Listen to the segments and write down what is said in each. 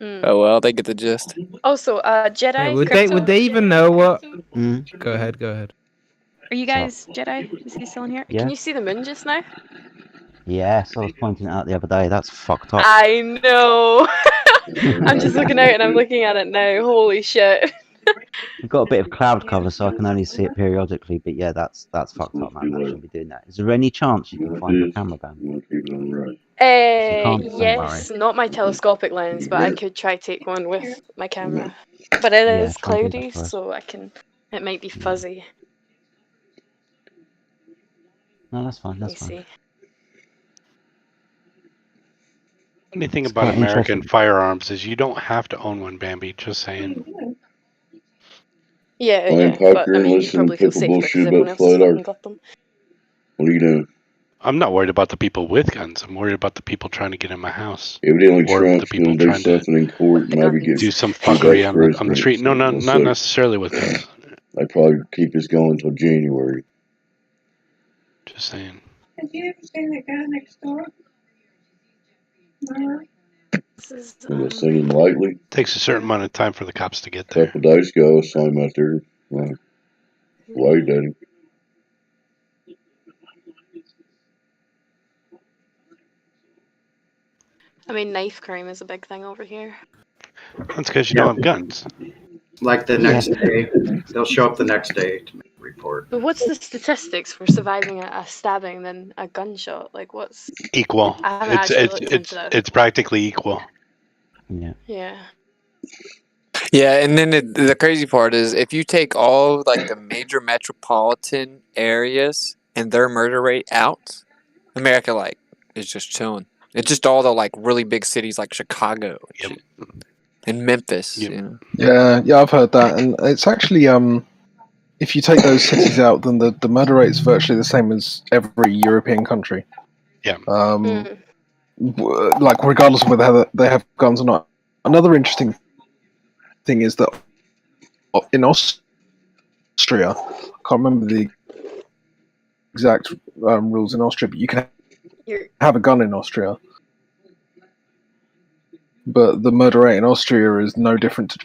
Oh well, they get the gist. Also, Jedi. Hey, Crypto, would they even know what? Mm. Go ahead. Go ahead. Are you guys Jedi? Is he still in here? Yeah. Can you see the moon just now? Yes, I was pointing it out the other day. That's fucked up. I know. I'm just looking out and I'm looking at it now. Holy shit. We've got a bit of cloud cover, so I can only see it periodically. But yeah, that's fucked up, man. I shouldn't be doing that. Is there any chance you can find your camera band? Yes, not my telescopic lens, but I could try take one with my camera. But it Yeah, is try and do cloudy, that for us. so I can. It might be fuzzy. No, that's fine. Let That's me fine. see. Funny thing It's about quite American interesting. firearms is you don't have to own one, Bambi. Just saying. Yeah, I'm yeah, but I mean, you probably feel people safer because bullshit everyone about else has flat fucking art. got them. What are you doing? I'm not worried about the people with guns. I'm worried about the people trying to get in my house. Evidently, Or the Trump's people going to do trying to something in court and The maybe guns. do get some two fuckery vice on the presidents. street. No, We'll not see. necessarily with guns. They probably keep us going until January. Just saying. Have you ever seen that guy next door? No. This is, And I've seen him lately. Takes a certain amount of time for the cops to get A there. couple days ago, I saw him out there. Waved at him. I mean, knife crime is a big thing over here. That's because you don't have guns. Like the next day, they'll show up the next day to make a report. But what's the statistics for surviving a stabbing than a gunshot? Like, what's Equal. I haven't actually looked into that. It's practically equal. Yeah. Yeah. Yeah, and then the crazy part is if you take all like the major metropolitan areas and their murder rate out, America like is just chilling. It's just all the like really big cities like Chicago and, shit. And Memphis. Yep. You know? Yeah, I've heard that, and it's actually if you take those cities out, then the murder rate is virtually the same as every European country. Yeah. Like regardless of whether they have guns or not. Another interesting thing is that in Austria, I can't remember the exact rules in Austria, but you can have a gun in Austria. But the murder rate in Austria is no different to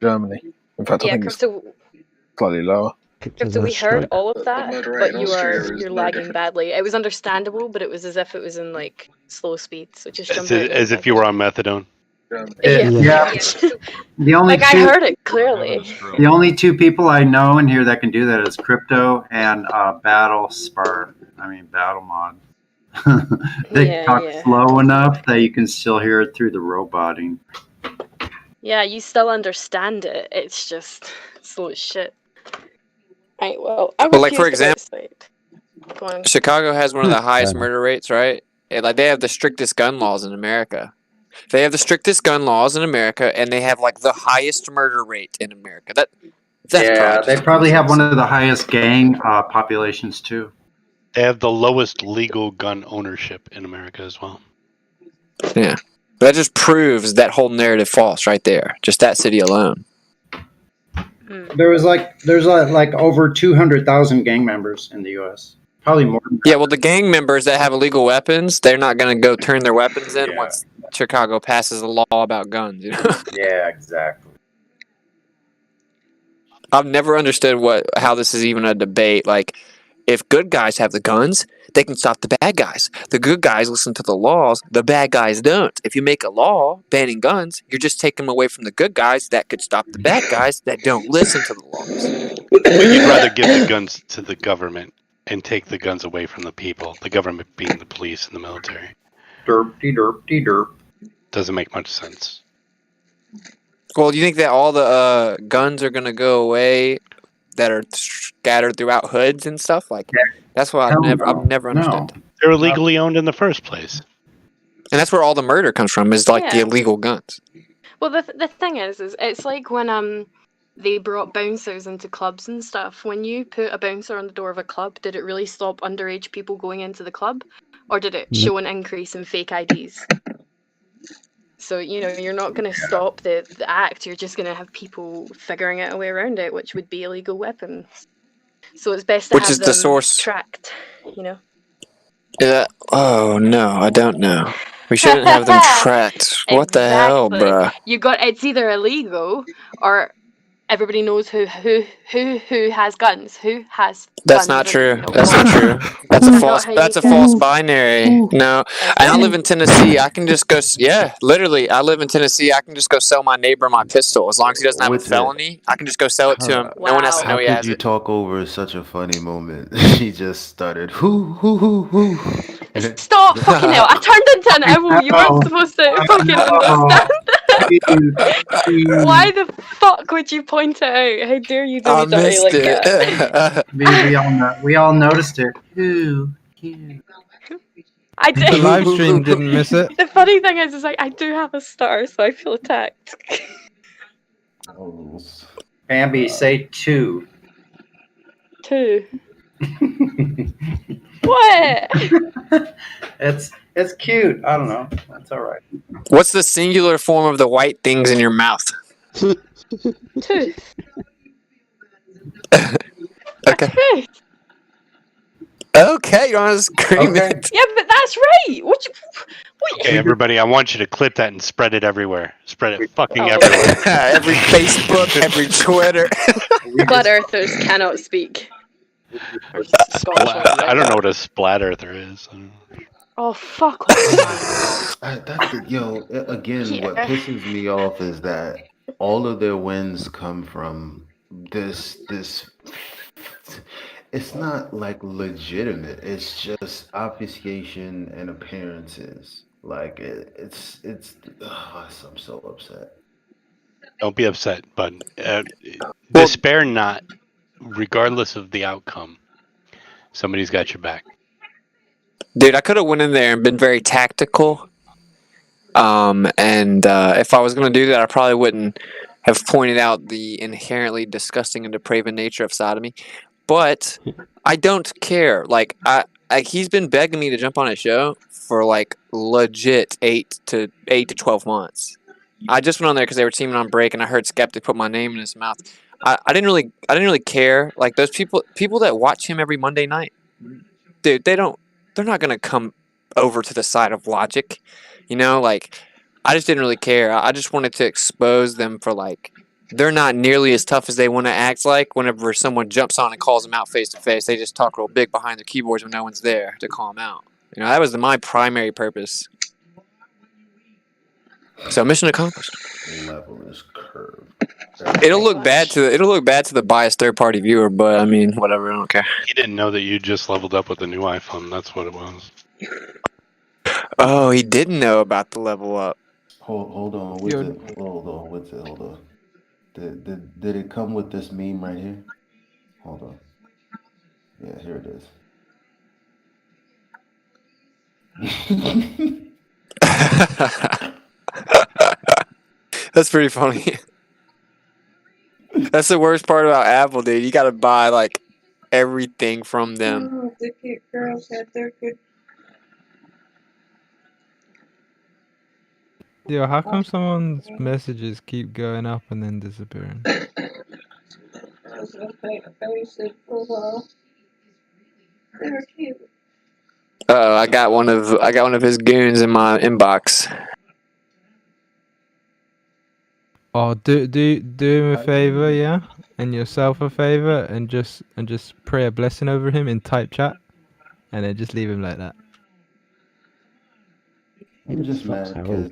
Germany. In fact, I think it's slightly lower. So we heard all of that, but you're lagging badly. It was understandable, but it was as if it was in like slow speed. So just jump out. As if you were on methadone. Yeah. The only like I heard it clearly. The only two people I know in here that can do that is Crypto and Battle Mod. They talk slow enough that you can still hear it through the roboting. Yeah, you still understand it. It's just slow as shit. Right, well, I like for example, go on. Chicago has one of the highest murder rates, right? And, like they have the strictest gun laws in America. They have the strictest gun laws in America, and they have like the highest murder rate in America. That's they probably have one of the highest gang populations too. They have the lowest legal gun ownership in America as well. Yeah. That just proves that whole narrative false right there. Just that city alone. There's like over 200,000 gang members in the U.S. Probably more. Yeah, well, the gang members that have illegal weapons, they're not going to go turn their weapons in once Chicago passes a law about guns. You know? Yeah, exactly. I've never understood how this is even a debate. Like, if good guys have the guns, they can stop the bad guys. The good guys listen to the laws. The bad guys don't. If you make a law banning guns, you're just taking them away from the good guys that could stop the bad guys that don't listen to the laws. But you'd rather give the guns to the government and take the guns away from the people. The government being the police and the military. Derp. Doesn't make much sense. Well, do you think that all the guns are going to go away that are scattered throughout hoods and stuff? Like, that's what I've never understood. They're illegally owned in the first place. And that's where all the murder comes from, is like the illegal guns. Well, the thing is it's like when they brought bouncers into clubs and stuff. When you put a bouncer on the door of a club, did it really stop underage people going into the club? Or did it show an increase in fake IDs? So, you're not going to stop the act. You're just going to have people figuring out a way around it, which would be illegal weapons. So it's best to have them tracked, Yeah. Oh, no, I don't know. We shouldn't have them tracked. What the hell, Exactly. bruh? It's either illegal or everybody knows who has guns. Who has That's guns not in true. the That's not world. true. That's a Not false. how you That's a get- false binary. No, and I Okay. live in Tennessee. I can just go. Yeah, literally, I live in Tennessee. I can just go sell my neighbor my pistol as long as he doesn't have a What's it? felony. I can just go sell it to him. No one has to Wow. know How he could has you it. talk over such a funny moment? She just stuttered. Hoo. Stop fucking hell! I turned into an owl. You weren't supposed to fucking understand. Why the fuck would you point it out? How dare you do I me dirty missed like that? it. We all noticed it. Ooh. I The did. live stream didn't miss it. The funny thing is like I do have a stutter, so I feel attacked. Bambi, say 2. 2. What? It's cute. I don't know. That's all right. What's the singular form of the white things in your mouth? 2. Okay. Hey. Okay, you don't have to scream Okay. it. Yeah, but that's right. What? Okay, everybody, I want you to clip that and spread it everywhere. Spread it fucking Oh. everywhere. Every Facebook, every Twitter. Flat earthers cannot speak. I don't know what a splat earther is. I don't know. Oh fuck! Yo, again, what Yeah. pisses me off is that all of their wins come from this. It's not like legitimate. It's just obfuscation and appearances. Like it's. I'm so upset. Don't be upset, bud. Despair not, regardless of the outcome. Somebody's got your back. Dude, I could have went in there and been very tactical. And if I was going to do that, I probably wouldn't have pointed out the inherently disgusting and depraved nature of sodomy. But I don't care. Like, he's been begging me to jump on a show for like legit 8 to 12 months. I just went on there because they were teaming on break, and I heard Skeptic put my name in his mouth. I didn't really care. Like those people that watch him every Monday night, dude, they're not gonna come over to the side of logic, you know. Like, I just didn't really care. I just wanted to expose them for like they're not nearly as tough as they want to act like. Whenever someone jumps on and calls them out face to face, they just talk real big behind their keyboards when no one's there to call them out. You know, that was my primary purpose. So mission accomplished. The level is curved. It'll look bad to the biased third party viewer, but I mean, whatever. I don't care. He didn't know that you just leveled up with the new iPhone. That's what it was. Oh, he didn't know about the level up. Hold on. Hold on. Did it come with this meme right here? Hold on. Yeah, here it is. That's pretty funny. That's the worst part about Apple, dude. You gotta buy like everything from them. Oh, the cute girls had their good. Yo, how come someone's messages keep going up and then disappearing? I was gonna face it for a while. They were cute. Oh, I got one of his goons in my inbox. Oh, do him a favor, yeah, and yourself a favor, and just pray a blessing over him in type chat, and then just leave him like that. I'm just mad because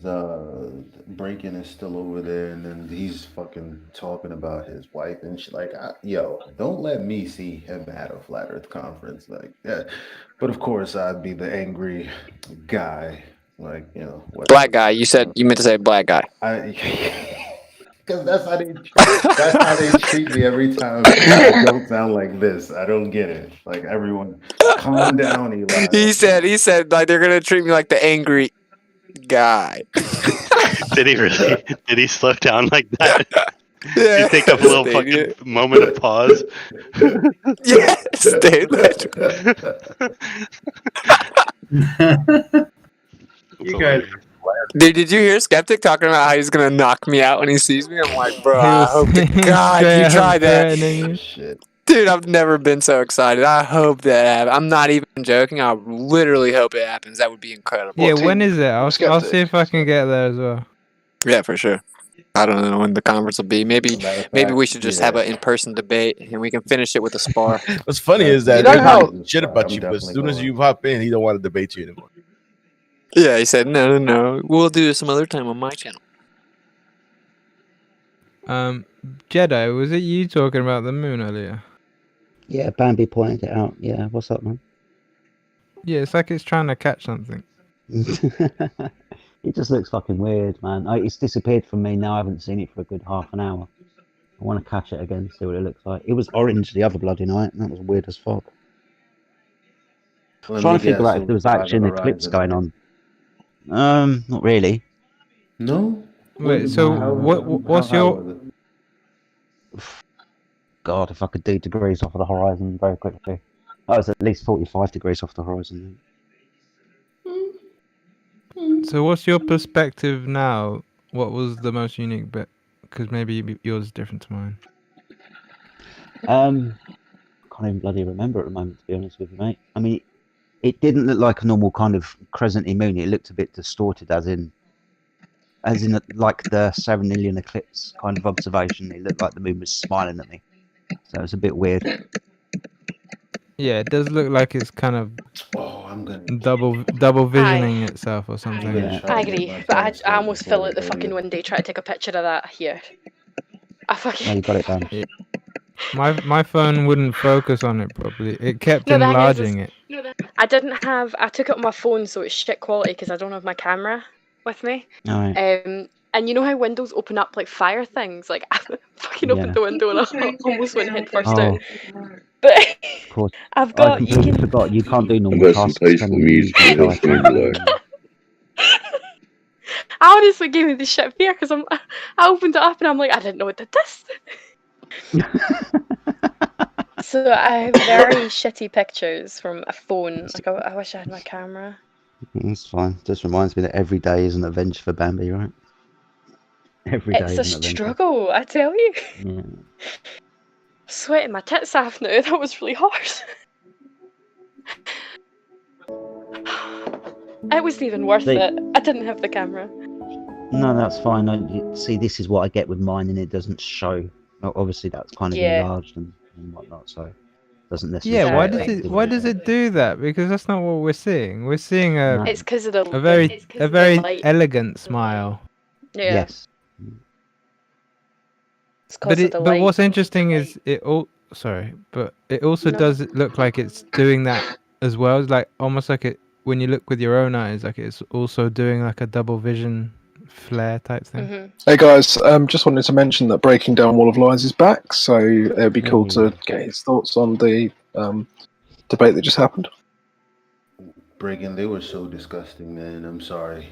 Breakin is still over there, and then he's fucking talking about his wife and shit. Like, yo, don't let me see him at a Flat Earth conference, like that. But of course, I'd be the angry guy, like, you know, whatever. Black guy. You meant to say black guy. Because that's how they treat me every time. I don't sound like this. I don't get it. Like, everyone, calm down, Eli. He said like they're gonna treat me like the angry guy. Did he really? Did he slow down like that? Yeah. Did he take a little fucking moment of pause? Yes, dude. You guys. Dude, did you hear Skeptic talking about how he's gonna knock me out when he sees me? I'm like, bro, I hope to He was God you straight up try that. threatening you. Shit. Dude, I've never been so excited. I hope that happens. I'm not even joking. I literally hope it happens. That would be incredible. Yeah, What when team? is it? I'll Skeptic. see if I can get there as well. Yeah, for sure. I don't know when the conference will be. Maybe we should just have yeah. an in-person debate and we can finish it with a spar. What's funny is that You know they how- talk shit about you, but as soon as you hop in, he don't want to debate you anymore. Yeah, he said, no. We'll do this some other time on my channel. Jedi, was it you talking about the moon earlier? Yeah, Bambi pointed it out. Yeah, what's up, man? Yeah, it's like it's trying to catch something. It just looks fucking weird, man. It's disappeared from me now. I haven't seen it for a good half an hour. I want to catch it again, see what it looks like. It was orange the other bloody night, and that was weird as fuck. Let Trying me to figure guess, out if there was it was actually an Event eclipse Horizon. going on. Not really. No. Wait, so what's how your? was it? God, if I could do degrees off of the horizon very quickly. I was at least 45 degrees off the horizon. So what's your perspective now? What was the most unique bit? Because maybe yours is different to mine. Can't even bloody remember at the moment, to be honest with you, mate. I mean, it didn't look like a normal kind of crescenty moon. It looked a bit distorted, as in like the 7 million eclipse kind of observation. It looked like the moon was smiling at me, so it was a bit weird. Yeah, it does look like it's kind of I'm gonna double visioning itself or something. I agree, but I almost fell out the fucking window trying to take a picture of that here. I fucking. Oh, you got it done. My phone wouldn't focus on it properly. It kept No, the thing is, enlarging it. I didn't have. I took it on my phone, so it's shit quality because I don't have my camera with me. Alright. And you know how windows open up like fire things? Like I fucking Yeah. opened the window and I almost went head first Oh, out. But of course. I've I got. You completely can. forgot. You can't do normal I've got some tasks. tasteful can you? music You in just this go room, outside. I honestly gave me the shit fear because I opened it up and I'm like, I didn't know it did this. So I have very shitty pictures from a phone. Like I wish I had my camera. That's fine. Just reminds me that every day is an adventure for Bambi, right? Every day It's a is an adventure. struggle, I tell you. Yeah. Sweating my tits off now. That was really hard. It wasn't even worth See- it. I didn't have the camera. No, that's fine. See, this is what I get with mine, and it doesn't show. Obviously, that's kind of Yeah. enlarged and whatnot, so it doesn't necessarily. Yeah, Exactly. why does it do that? Because that's not what we're seeing. We're seeing No. It's because of the a very it's 'cause of the light. elegant smile. Yeah. Yes. It's 'cause of the But light. what's interesting is it also No. does look like it's doing that as well. It's like almost like it when you look with your own eyes, like it's also doing like a double vision flare type thing. Mm-hmm. Hey guys, just wanted to mention that Breaking Down Wall of Lies is back, so it'd be cool to get his thoughts on the debate that just happened. Breaking, they were so disgusting, man. I'm sorry.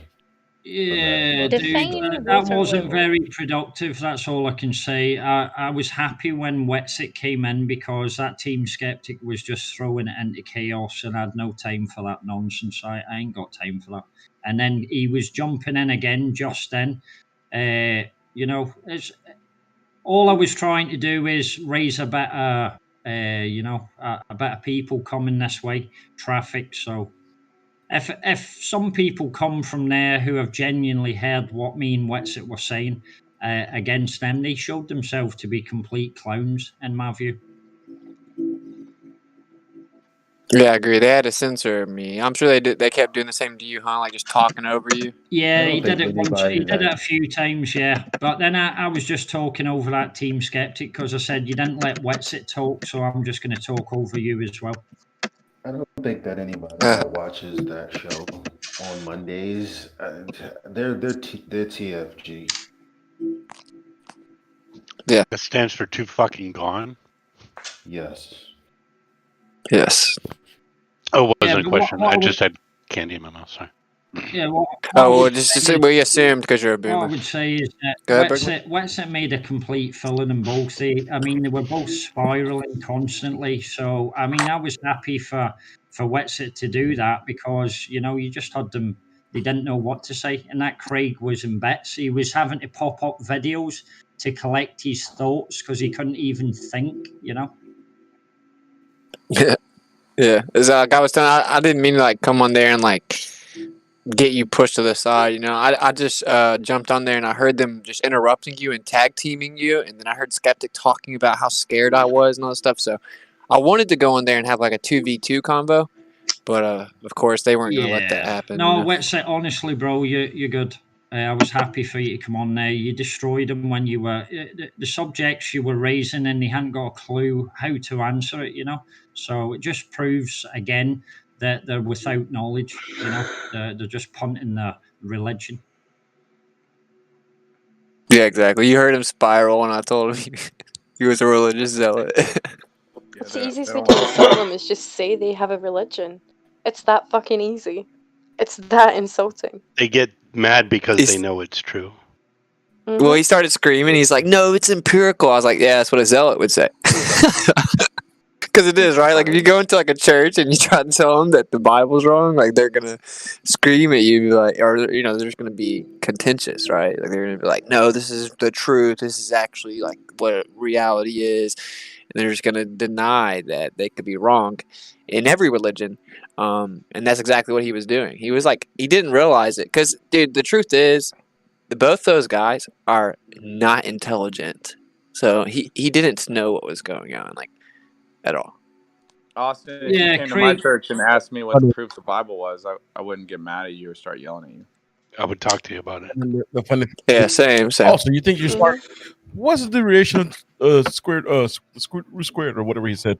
Yeah, The dude, thing that was a wasn't little- very productive. That's all I can say. I was happy when Wetsit came in because that Team Skeptic was just throwing it into chaos, and I had no time for that nonsense. I ain't got time for that. And then he was jumping in again just then. It's all I was trying to do is raise a better, a better people coming this way, traffic. So. If some people come from there who have genuinely heard what me and Wetsit were saying against them, they showed themselves to be complete clowns, in my view. Yeah, I agree. They had to censor me. I'm sure they did. They kept doing the same to you, huh? Like just talking over you. Yeah, I don't he did think it once. anybody He did that- it a few times, yeah. But then I was just talking over that Team Skeptic because I said you didn't let Wetsit talk, so I'm just going to talk over you as well. I don't think that anybody that watches that show on Mondays, they're TFG. Yeah. That stands for too fucking gone. Yes. Yes. Oh, it Yeah, wasn't a but what- question. what I would- just had candy in my mouth. Sorry. Yeah. Oh, well, just we assumed because you're a What I boomer. would say is Go that ahead, Wetsit made a complete villain in both. They were both spiraling constantly. So, I was happy for Wetsit to do that because, you just had them, they didn't know what to say. And that Craig was in bits. He was having to pop up videos to collect his thoughts because he couldn't even think, Yeah, yeah. As like I was telling, I didn't mean to like come on there and like get you pushed to the side. I just jumped on there and I heard them just interrupting you and tag teaming you, and then I heard Skeptic talking about how scared I was and all that stuff. So I wanted to go in there and have like a 2v2 combo, but of course they weren't going to let that happen. No, let's say honestly, bro, you're good. I was happy for you to come on there. You destroyed them when you were the subjects you were raising, and they hadn't got a clue how to answer it. So it just proves again that they're without knowledge. They're just punting the religion. Yeah, exactly. You heard him spiral when I told him he was a religious zealot. It's the easiest way to insult them is just say they have a religion. It's that fucking easy. It's that insulting. They get mad because they know it's true. Mm-hmm. Well, he started screaming. He's like, "No, it's empirical." I was like, "Yeah, that's what a zealot would say." Because it is, right? Like, if you go into like a church and you try to tell them that the Bible's wrong, like they're gonna scream at you, like, or they're just gonna be contentious, right? Like they're gonna be like, "No, this is the truth. This is actually like what reality is," and they're just gonna deny that they could be wrong in every religion. And that's exactly what he was doing. He was like, he didn't realize it, because, dude, the truth is, both those guys are not intelligent. So he didn't know what was going on, like, at all. Austin, if you came to my church and asked me what the proof of the Bible was, I wouldn't get mad at you or start yelling at you. I would talk to you about it. The funny Yeah, same. Also, you think you're smart? What's the duration of squared or whatever he said?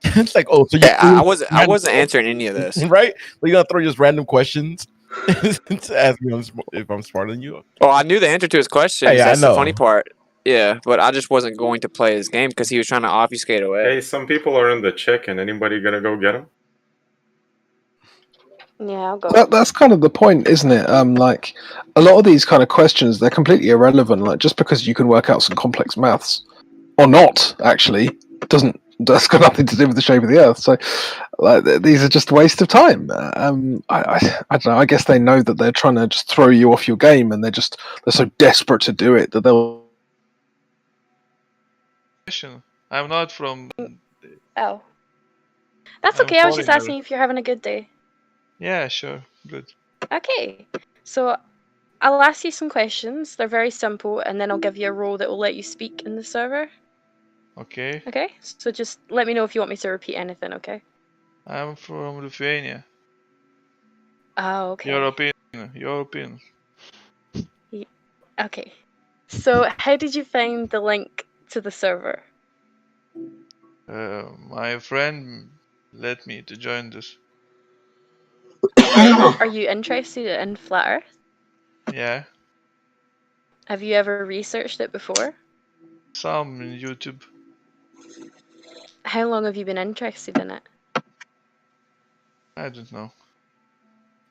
It's like, oh, so you I wasn't answering any of this, right? So you gotta throw just random questions to ask me if I'm smarter than you. Well, I knew the answer to his question. Hey, That's I know. the funny part. Yeah, but I just wasn't going to play his game because he was trying to obfuscate away. Hey, some people are in the chicken. Anybody gonna go get them? Yeah, I'll go. That's kind of the point, isn't it? Like a lot of these kind of questions, they're completely irrelevant. Like just because you can work out some complex maths or not, actually, that's got nothing to do with the shape of the Earth. So, like, these are just a waste of time. I don't know. I guess they know that they're trying to just throw you off your game, and they're so desperate to do it that they'll. I'm not from. Oh, that's okay. I was just asking if you're having a good day. Yeah, sure, good. Okay, so I'll ask you some questions. They're very simple, and then I'll give you a role that will let you speak in the server. Okay. Okay, so just let me know if you want me to repeat anything, okay? I'm from Lithuania. Oh, okay. European. Okay. So, how did you find the link to the server? My friend led me to join this. Are you interested in Flat Earth? Yeah, Have you ever researched it before? some in YouTube. How long have you been interested in it? I don't know.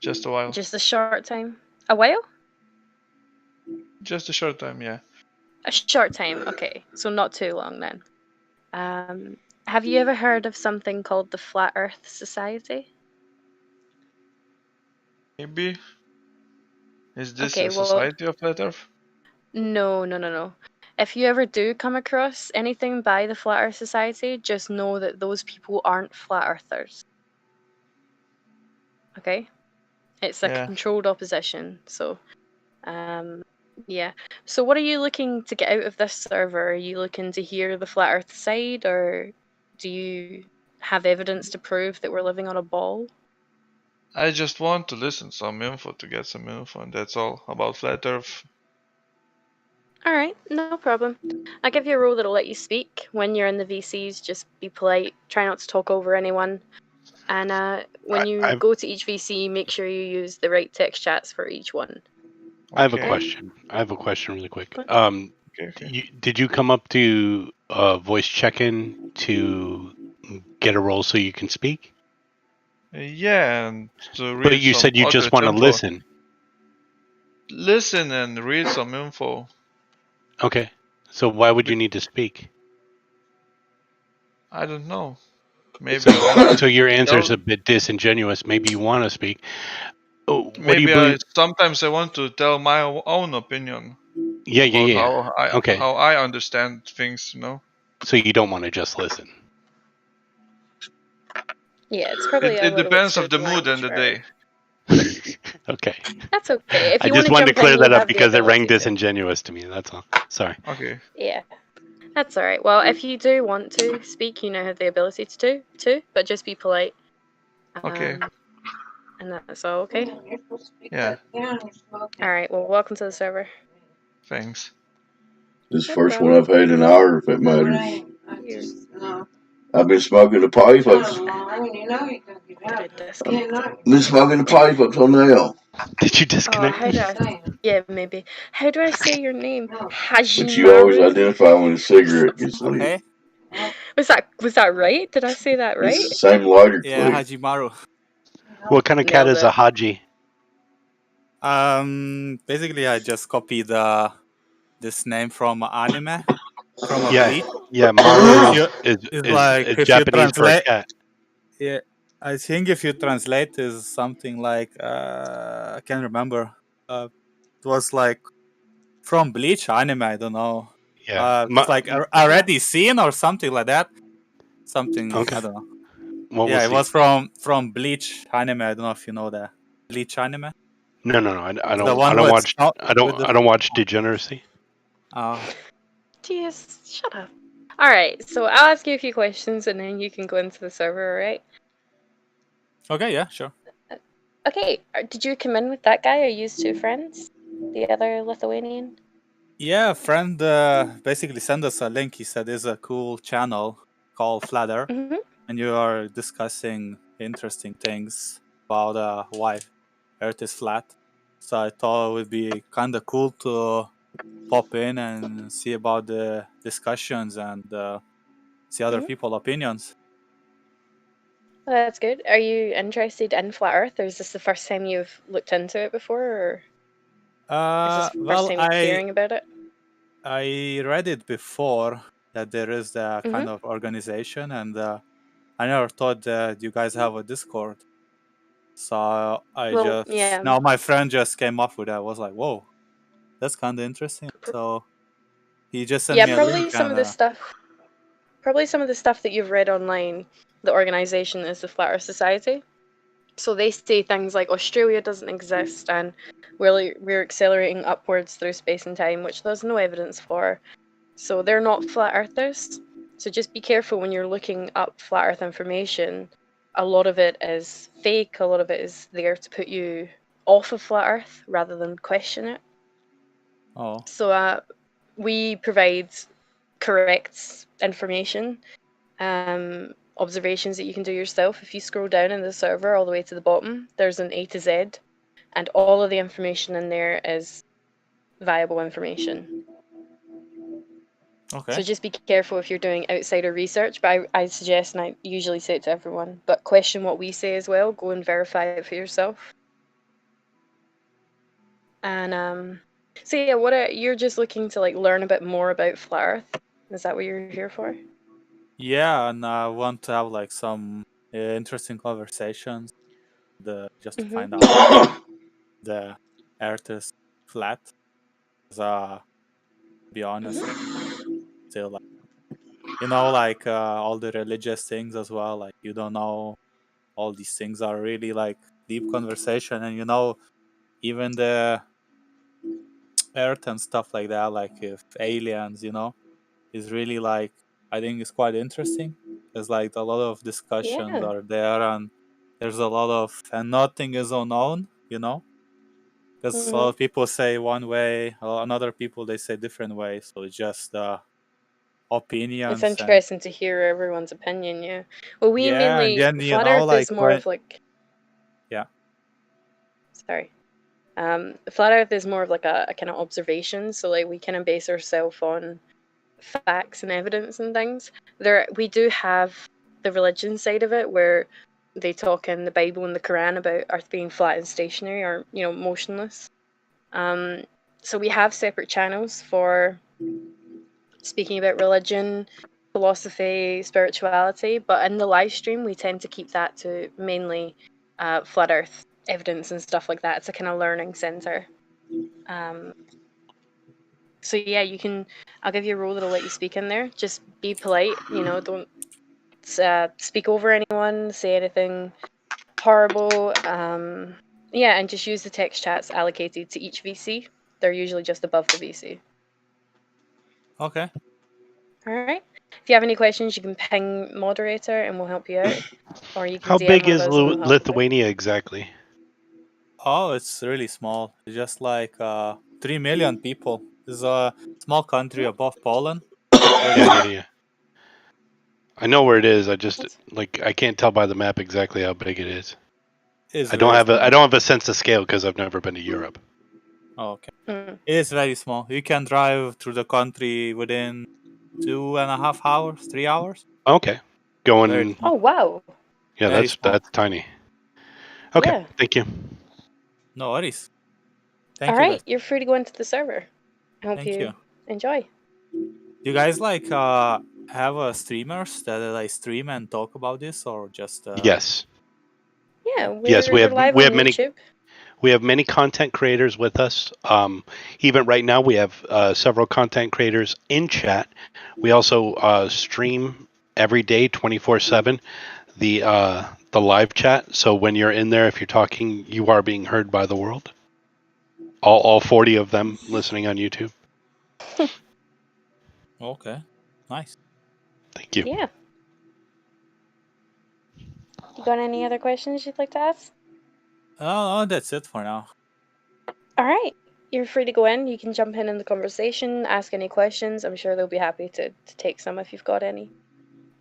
Just a while. Just a short time? A while? Just a short time, yeah. A short time, okay. So not too long then. Have you ever heard of something called the Flat Earth Society? Maybe. Is this Okay, a well- society of Flat Earth? No. If you ever do come across anything by the Flat Earth Society, just know that those people aren't Flat Earthers. Okay? It's a Yeah. controlled opposition, so yeah. So what are you looking to get out of this server? Are you looking to hear the Flat Earth side, or do you have evidence to prove that we're living on a ball? I just want to listen some info to get some info, and that's all about Flat Earth. Alright, no problem. I'll give you a role that'll let you speak. When you're in the VCs, just be polite. Try not to talk over anyone. And when you go to each VC, make sure you use the right text chats for each one. I have a question. Really quick. Okay. Did you come up to voice check-in to get a role so you can speak? Yeah, and to read But you some said you just want to info. listen. Listen and read some info. Okay. So why would you need to speak? I don't know. Maybe I want So your to answer is tell- a bit disingenuous. Maybe you want to speak. Oh, what do you Maybe believe? sometimes I want to tell my own opinion. Yeah. About Okay. How I understand things, So you don't want to just listen. Yeah, it's probably a It little bit depends of the stupid mood and language the for day. Okay. That's okay. If I you just want wanted to jump clear in, that you up have the because it rang ability to. disingenuous to me. That's all. Sorry. Okay. Yeah, that's all right. Well, if you do want to speak, you now have the ability to too, but just be polite. Okay. And that's all. Okay. Yeah. All right. Well, welcome to the server. Thanks. This is the No first one problem. I've had in an hour, if it matters. I've been smoking the pipe. Been smoking the pipe up till now. Did you Oh, disconnect? how do I? Yeah, maybe. How do I say your name? But you always Hajimaru. identify when a cigarette gets lit. Okay. Was that right? Did I say that It's right? the same lighter Yeah, clip. Hajimaru. What kind of cat Nailed is a it. Haji? Basically, I just copied this name from anime, from a Yeah, Bleach. yeah. Maru You- is it's like is if you Japanese for a translate. cat. Yeah, I think if you translate is something like I can't remember. It was like from Bleach anime. I don't know. Yeah. It's like already seen or something like that. Something Okay. I don't know. What Yeah, was it was from Bleach anime. I don't know if you know the Bleach anime. No. I The don't. one I don't with watch. Snow- I don't. with the- I don't watch Degeneracy. Oh. Jeez, shut up. All right. So I'll ask you a few questions, and then you can go into the server. All right. Okay. Yeah. Sure. Okay. Did you come in with that guy? Or you two friends? The other Lithuanian. Yeah, a friend basically sent us a link. He said there's a cool channel called Flatter, and you are discussing interesting things about why Earth is flat. So I thought it would be kind of cool to pop in and see about the discussions and see other people's opinions. Well, that's good. Are you interested in flat Earth, or is this the first time you've looked into it before, or is this the first Well, time you're hearing about it? I read it before that there is that kind of organization, and I never thought that you guys have a Discord. So Well, yeah. now my friend just came up with that. I was like, whoa, that's kind of interesting. So he just sent me a probably link. some of the stuff. Probably some of the stuff that you've read online. The organization is the Flat Earth Society. So they say things like Australia doesn't exist and we're accelerating upwards through space and time, which there's no evidence for. So they're not flat earthers. So just be careful when you're looking up flat earth information. A lot of it is fake, a lot of it is there to put you off of flat earth rather than question it. Oh. So we provide correct information, observations that you can do yourself. If you scroll down in the server all the way to the bottom, there's an A to Z, and all of the information in there is viable information. Okay. So just be careful if you're doing outsider research, but I suggest, and I usually say it to everyone, but question what we say as well. Go and verify it for yourself. And so yeah, you're just looking to learn a bit more about Flat Earth? Is that what you're here for? Yeah, and I want to have some interesting conversations. Just to find out the Earth is flat. To be honest, still all the religious things as well. Like you don't know, all these things are really deep conversation, and even the Earth and stuff like that. Like if aliens, is really I think it's quite interesting. There's a lot of discussions are there, and there's a lot of and nothing is unknown, because a lot of people say one way, another people they say different way. So it's just opinions. It's interesting to hear everyone's opinion. Yeah. Well, we mainly and then, Flat Earth is more of yeah. Sorry. Flat Earth is more of a kind of observation. So we kind of base ourselves on facts and evidence and things. We do have the religion side of it where they talk in the Bible and the Quran about Earth being flat and stationary or motionless. So we have separate channels for speaking about religion, philosophy, spirituality, but in the live stream we tend to keep that to mainly Flat Earth evidence and stuff like that. It's a kind of learning center. So yeah, I'll give you a role that'll let you speak in there. Just be polite, don't speak over anyone, say anything horrible. Yeah, and just use the text chats allocated to each VC. They're usually just above the VC. Okay. All right. If you have any questions, you can ping moderator and we'll help you out. Or you can How DM big one of is us and we'll help you out. Lithuania exactly? Oh, it's really small. It's just like 3 million people. It's a small country above Poland. Yeah. I know where it is. I just I can't tell by the map exactly how big it is. It's I don't very have a sense of scale because I've never been to Europe. Oh, okay. It is very small. You can drive through the country within 2.5 hours, 3 hours. Okay, going. Oh wow. Yeah, Very that's tiny. Okay, Yeah. thank you. No worries. Thank All you. right, Guys. you're free to go into the server. I hope Thank you. enjoy. You guys have streamers that stream and talk about this, or just Yes. Yeah, Yes, we have live we on have many YouTube. we have many content creators with us. Even right now, we have several content creators in chat. We also stream every day, 24/7. The live chat. So when you're in there, if you're talking, you are being heard by the world. All 40 of them listening on YouTube. Okay, nice. Thank you. Yeah. You got any other questions you'd like to ask? Oh, that's it for now. All right. You're free to go in. You can jump in the conversation, ask any questions. I'm sure they'll be happy to take some if you've got any.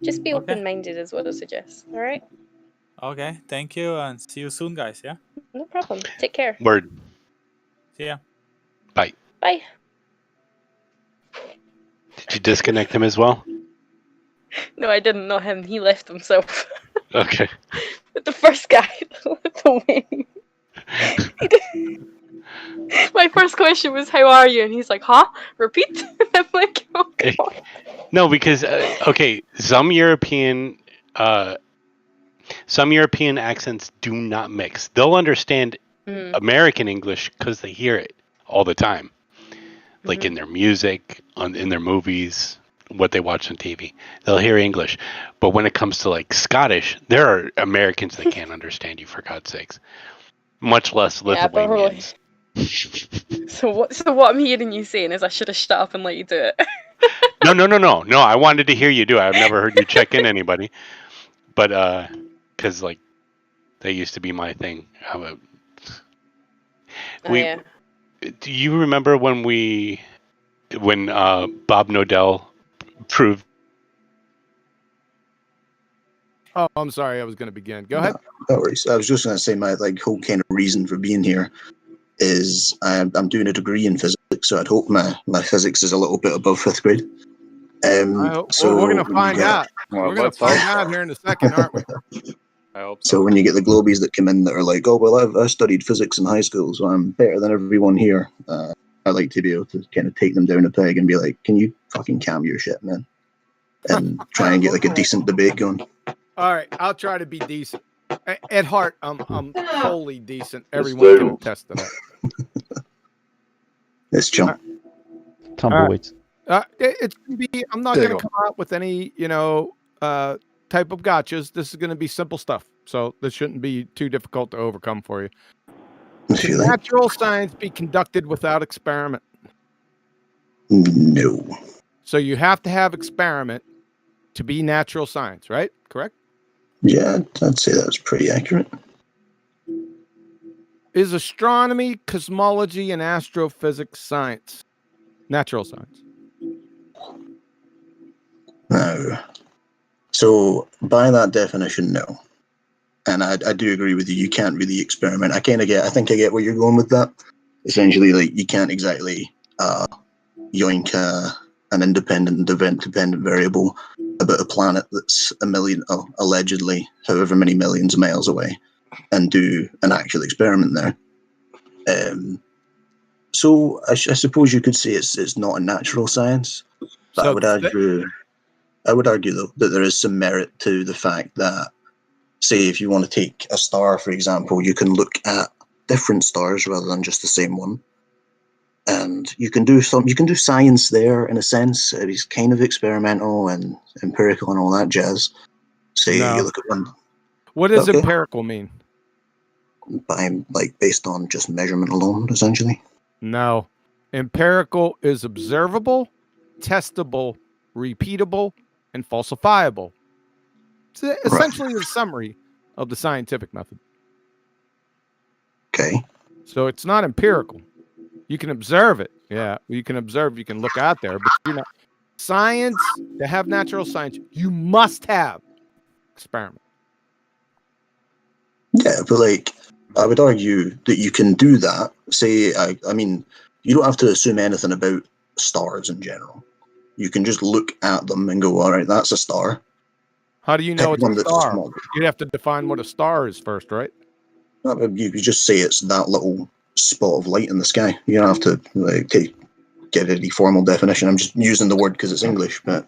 Just be Okay. open-minded is what I suggest. All right? Okay, thank you, and see you soon, guys. Yeah. No problem. Take care. Word. See ya. Bye. Bye. Did you disconnect him as well? No, I didn't know him. He left himself. Okay. But the first guy left away. My first question was, "How are you?" And he's like, "Huh? Repeat." I'm like, "Oh God." No, because okay, some European accents do not mix. They'll understand American English because they hear it all the time, like in their music, in their movies, what they watch on TV. They'll hear English, but when it comes to like Scottish, there are Americans that can't understand you, for God's sakes. Much less Lithuanians. So what I'm hearing you saying is I should have shut up and let you do it. No. I wanted to hear you do it. I've never heard you check in anybody, but because like that used to be my thing. Yeah. Do you remember when Bob Nodell proved? Oh, I'm sorry. I was going to begin. Go ahead. No worries. I was just going to say my whole kind of reason for being here is I'm doing a degree in physics, so I'd hope my physics is a little bit above 5th grade. So we're going to find out. We're going to find out here in a second, aren't we? I hope so. When you get the globies that come in that are like, "Oh well, I studied physics in high school, so I'm better than everyone here," I like to be able to kind of take them down a peg and be like, "Can you fucking calm your shit, man?" And try and get like a decent debate going. All right, I'll try to be decent. At heart, I'm wholly decent. Everyone can attest to that. It's chill. Tumbleweeds. It's gonna be. I'm not going to come out with any, type of gotchas. This is going to be simple stuff, so this shouldn't be too difficult to overcome for you. Can natural science be conducted without experiment? No. So you have to have experiment to be natural science, right? Correct? Yeah, I'd say that's pretty accurate. Is astronomy, cosmology, and astrophysics science? Natural science. No. So by that definition, no. And I do agree with you. You can't really experiment. I think I get where you're going with that. Essentially, like you can't exactly yoink an independent event-dependent variable about a planet that's allegedly however many millions of miles away and do an actual experiment there. So I suppose you could say it's not a natural science, but I would argue though that there is some merit to the fact that, say, if you want to take a star, for example, you can look at different stars rather than just the same one. And you can do science there in a sense. It's kind of experimental and empirical and all that jazz. Say No. you look at one What does Okay. empirical mean? by like based on just measurement alone, essentially. No. Empirical is observable, testable, repeatable, and falsifiable. It's essentially a summary of the scientific method. Okay. So it's not empirical. You can observe it. Yeah, you can observe, you can look out there, but you're not. Science, to have natural science, you must have experiment. Yeah, but like I would argue that you can do that. Say, I mean, you don't have to assume anything about stars in general. You can just look at them and go, all right, that's a star. How do you know Pick it's one a that's star? smaller. You'd have to define what a star is first, right? You could just say it's that little spot of light in the sky. You don't have to like get any formal definition. I'm just using the word because it's English. But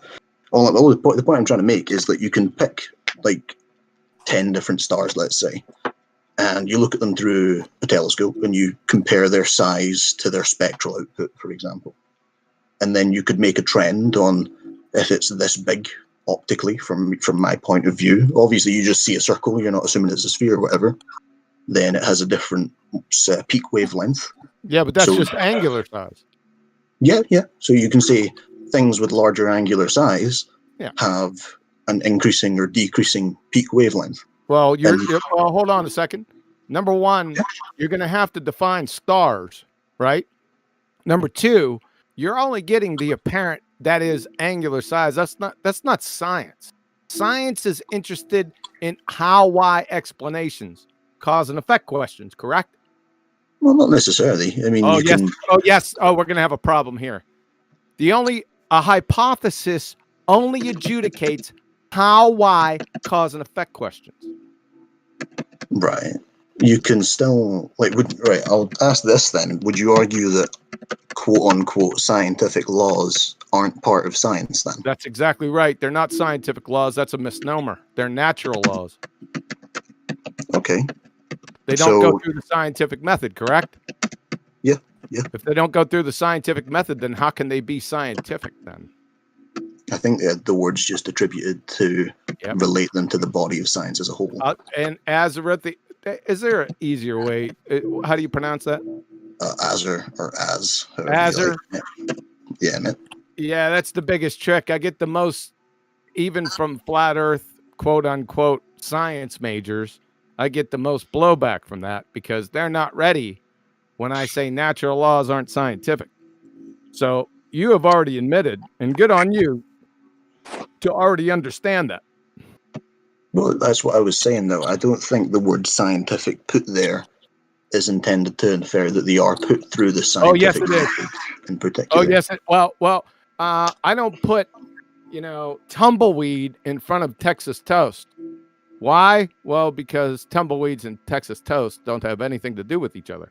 the point I'm trying to make is that you can pick like 10 different stars, let's say, and you look at them through a telescope and you compare their size to their spectral output, for example. And then you could make a trend on if it's this big optically from my point of view. Obviously, you just see a circle. You're not assuming it's a sphere or whatever. Then it has a different peak wavelength. Yeah, but that's So- just angular size. Yeah. So you can say things with larger angular size Yeah. have an increasing or decreasing peak wavelength. Well, And- well, hold on a second. Number one, you're going to have to define stars, right? Number two, you're only getting the apparent, that is angular size. That's not science. Science is interested in how, why explanations, cause and effect questions, correct? Well, not necessarily. I mean, Oh, you yes. can. Oh, yes. Oh, we're going to have a problem here. A hypothesis only adjudicates how, why, cause and effect questions. Right. You can still right. I'll ask this then. Would you argue that quote unquote scientific laws aren't part of science then? That's exactly right. They're not scientific laws. That's a misnomer. They're natural laws. Okay. They don't go So- through the scientific method, correct? Yeah. If they don't go through the scientific method, then how can they be scientific then? I think the word's just attributed to relate them to the body of science as a whole. And is there an easier way? How do you pronounce that? Azer or as. however you Azer. like it. Yeah, man. Yeah, that's the biggest trick. I get the most, even from flat earth, quote unquote, science majors, I get the most blowback from that because they're not ready when I say natural laws aren't scientific. So you have already admitted, and good on you, to already understand that. Well, that's what I was saying, though. I don't think the word scientific put there is intended to infer that they are put through the Oh, yes, scientific it is. method in particular. Oh, yes. I don't put, tumbleweed in front of Texas toast. Why? Well, because tumbleweeds and Texas toast don't have anything to do with each other.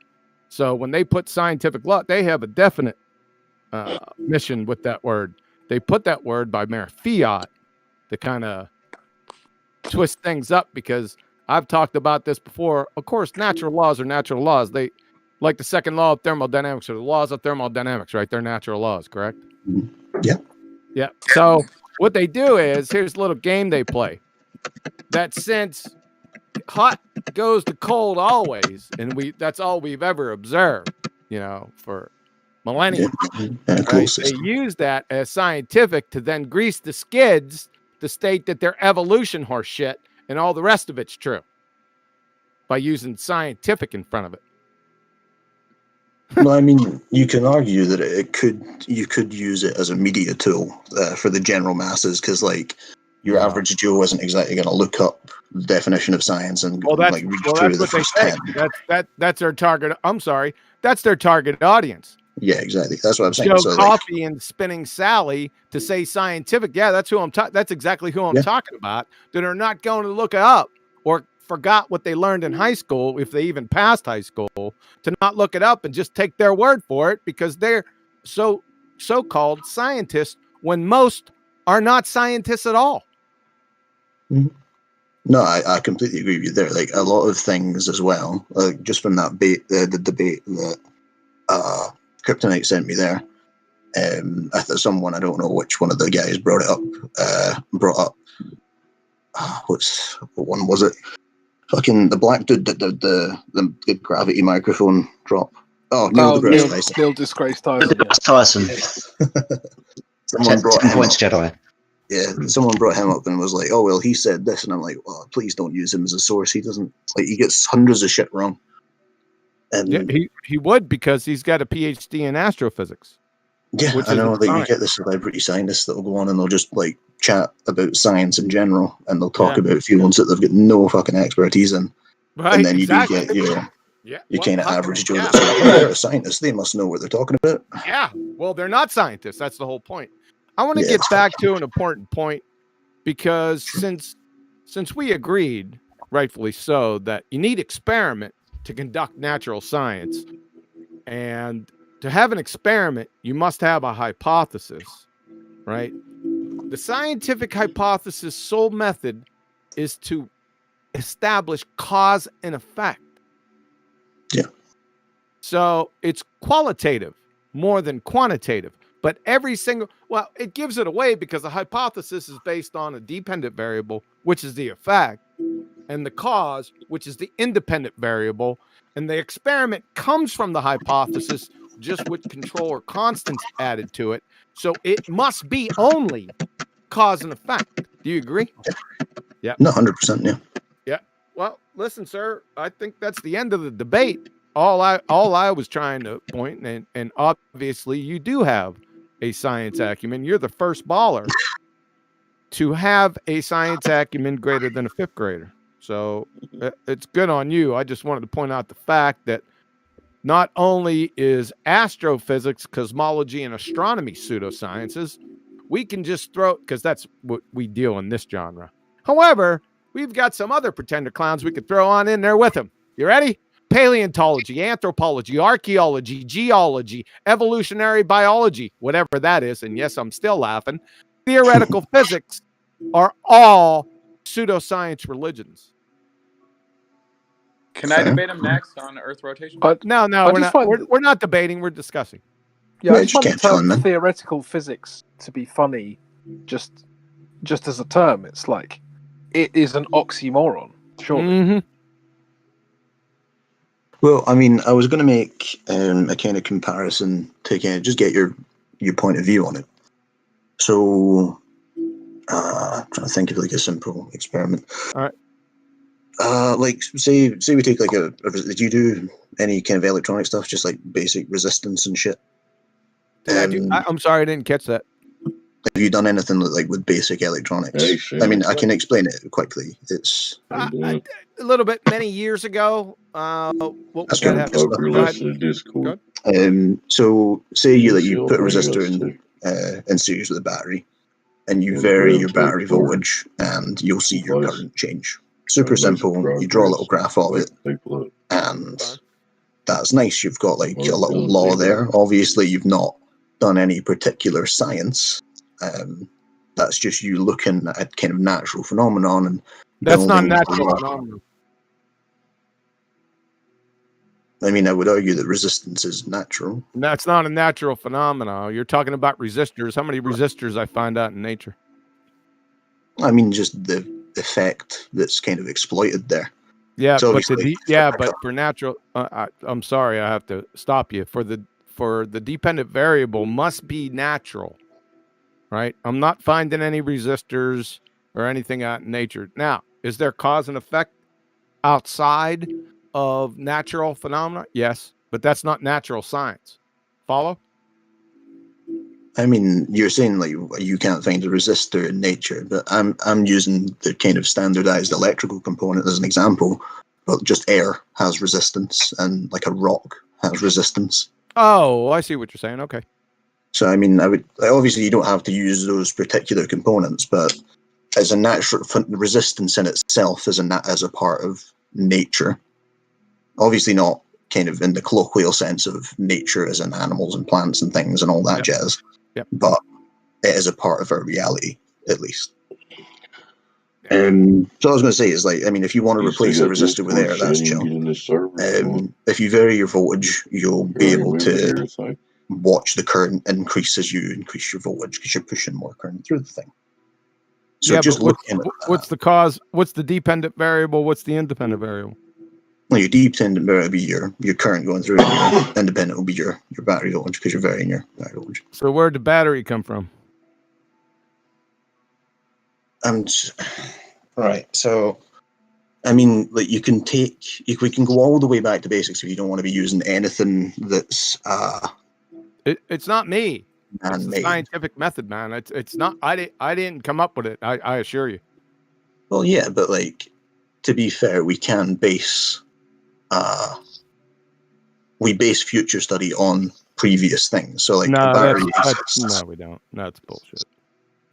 So when they put scientific law, they have a definite mission with that word. They put that word by mere fiat to kind of twist things up because I've talked about this before. Of course, natural laws are natural laws. They, like the second law of thermodynamics or the laws of thermodynamics, right? They're natural laws, correct? Yeah. Yeah. So what they do is, here's a little game they play. That since hot goes to cold always, and that's all we've ever observed, for millennia. Right? They use that as scientific to then grease the skids to state that they're evolution horse shit and all the rest of it's true by using scientific in front of it. Well, I mean, you can argue that you could use it as a media tool for the general masses because, like, your average Joe isn't exactly going to look up the definition of science and read through the what they first say. 10. That's their target. I'm sorry, that's their target audience. Yeah, exactly. That's what I'm saying. Joe So, Coffee and Spinning Sally to say scientific. Yeah, that's who I'm. That's exactly who I'm talking about. That are not going to look it up or forgot what they learned in high school, if they even passed high school, to not look it up and just take their word for it because they're so-called scientists when most are not scientists at all. No, I completely agree with you there. Like a lot of things as well, just from that the debate that Kryptonite sent me there. Someone, I don't know which one of the guys brought up what one was it? Fucking the black dude that did the gravity microphone drop. Oh, Neil deGrasse Tyson. Neil deGrasse Tyson. Someone brought 10 him points up. Jedi. Yeah, someone brought him up and was like, "Oh well, he said this," and I'm like, "Well, please don't use him as a source. He doesn't he gets hundreds of shit wrong." And Yeah, he would, because he's got a PhD in astrophysics. yeah, which I is know that you fine. get the celebrity scientists that will go on and they'll just like chat about science in general, and they'll talk Yeah. about fields that they've got no fucking expertise in, Right, and then exactly. you do get your Yeah, kind of well, average Joe yeah. that's like, "Oh, they're a scientist. They must know what they're talking about." Yeah, well, they're not scientists. That's the whole point. I want to Yeah. get back to an important point, because since we agreed, rightfully so, that you need experiment to conduct natural science, and to have an experiment, you must have a hypothesis, right? The scientific hypothesis sole method is to establish cause and effect. Yeah. So it's qualitative more than quantitative. But every single, well, it gives it away, because the hypothesis is based on a dependent variable, which is the effect, and the cause, which is the independent variable. And the experiment comes from the hypothesis, just with control or constants added to it. So it must be only cause and effect. Do you agree? Yeah. No, 100%. Yeah. Yeah. Well, listen, sir, I think that's the end of the debate. All I was trying to point, and obviously you do have a science acumen. You're the first baller to have a science acumen greater than a fifth grader. So it's good on you. I just wanted to point out the fact that not only is astrophysics, cosmology, and astronomy pseudosciences, we can just throw, because that's what we deal in this genre. However, we've got some other pretender clowns we could throw on in there with them. You ready? Paleontology, anthropology, archaeology, geology, evolutionary biology, whatever that is. And yes, I'm still laughing. Theoretical physics are all pseudoscience religions. Can I debate him next on Earth rotation? No, we're not debating. We're discussing. Yeah, I just find the term theoretical physics to be funny, just as a term. It's like it is an oxymoron, surely. Mm-hmm. Well, I mean, I was going to make a kind of comparison to kind of just get your point of view on it. So, I'm trying to think of like a simple experiment. All right. Like say we take like do you do any kind of electronic stuff, just like basic resistance and shit? I'm sorry, I didn't catch that. Have you done anything like with basic electronics? I mean, I can explain it quickly. It's a little bit many years ago. What was that happening? So say you put a resistor in series with a battery, and you vary your battery voltage, and you'll see your current change. Super simple. You draw a little graph of it, and that's nice. You've got like a little law there. Obviously, you've not done any particular science. That's just you looking at kind of natural phenomenon, and that's not building natural a- phenomenon. I mean, I would argue that resistance is natural. That's not a natural phenomenon. You're talking about resistors. How many resistors I find out in nature? I mean, just the effect that's kind of exploited there. Yeah, So but obviously- but for natural, I'm sorry, I have to stop you. For the dependent variable must be natural, right? I'm not finding any resistors or anything out in nature. Now, is there cause and effect outside of natural phenomena? Yes, but that's not natural science. Follow? I mean, you're saying like you can't find a resistor in nature, but I'm using the kind of standardized electrical component as an example. But just air has resistance, and like a rock has resistance. Oh, I see what you're saying. Okay. So I mean, obviously you don't have to use those particular components, but as a natural resistance in itself as a part of nature. Obviously not kind of in the colloquial sense of nature as in animals and plants and things and all that jazz. Yep. But it is a part of our reality, at least. So I was going to say is like, I mean, if you want to replace a resistor with air, that's chill. If you vary your voltage, you'll be able to watch the current increase as you increase your voltage because you're pushing more current through the thing. So yeah, just but looking at what's the cause? What's the dependent variable? What's the independent variable? well, your dependent variable will be your current going through, and your independent will be your battery voltage because you're varying your battery voltage. So where'd the battery come from? Right. So, I mean, like you can we can go all the way back to basics if you don't want to be using anything that's It's not me. It's the man-made. scientific method, man. It's not. I didn't come up with it. I assure you. Well, yeah, but like to be fair, we can base future study on previous things. So like No, a battery no, we don't. That's bullshit.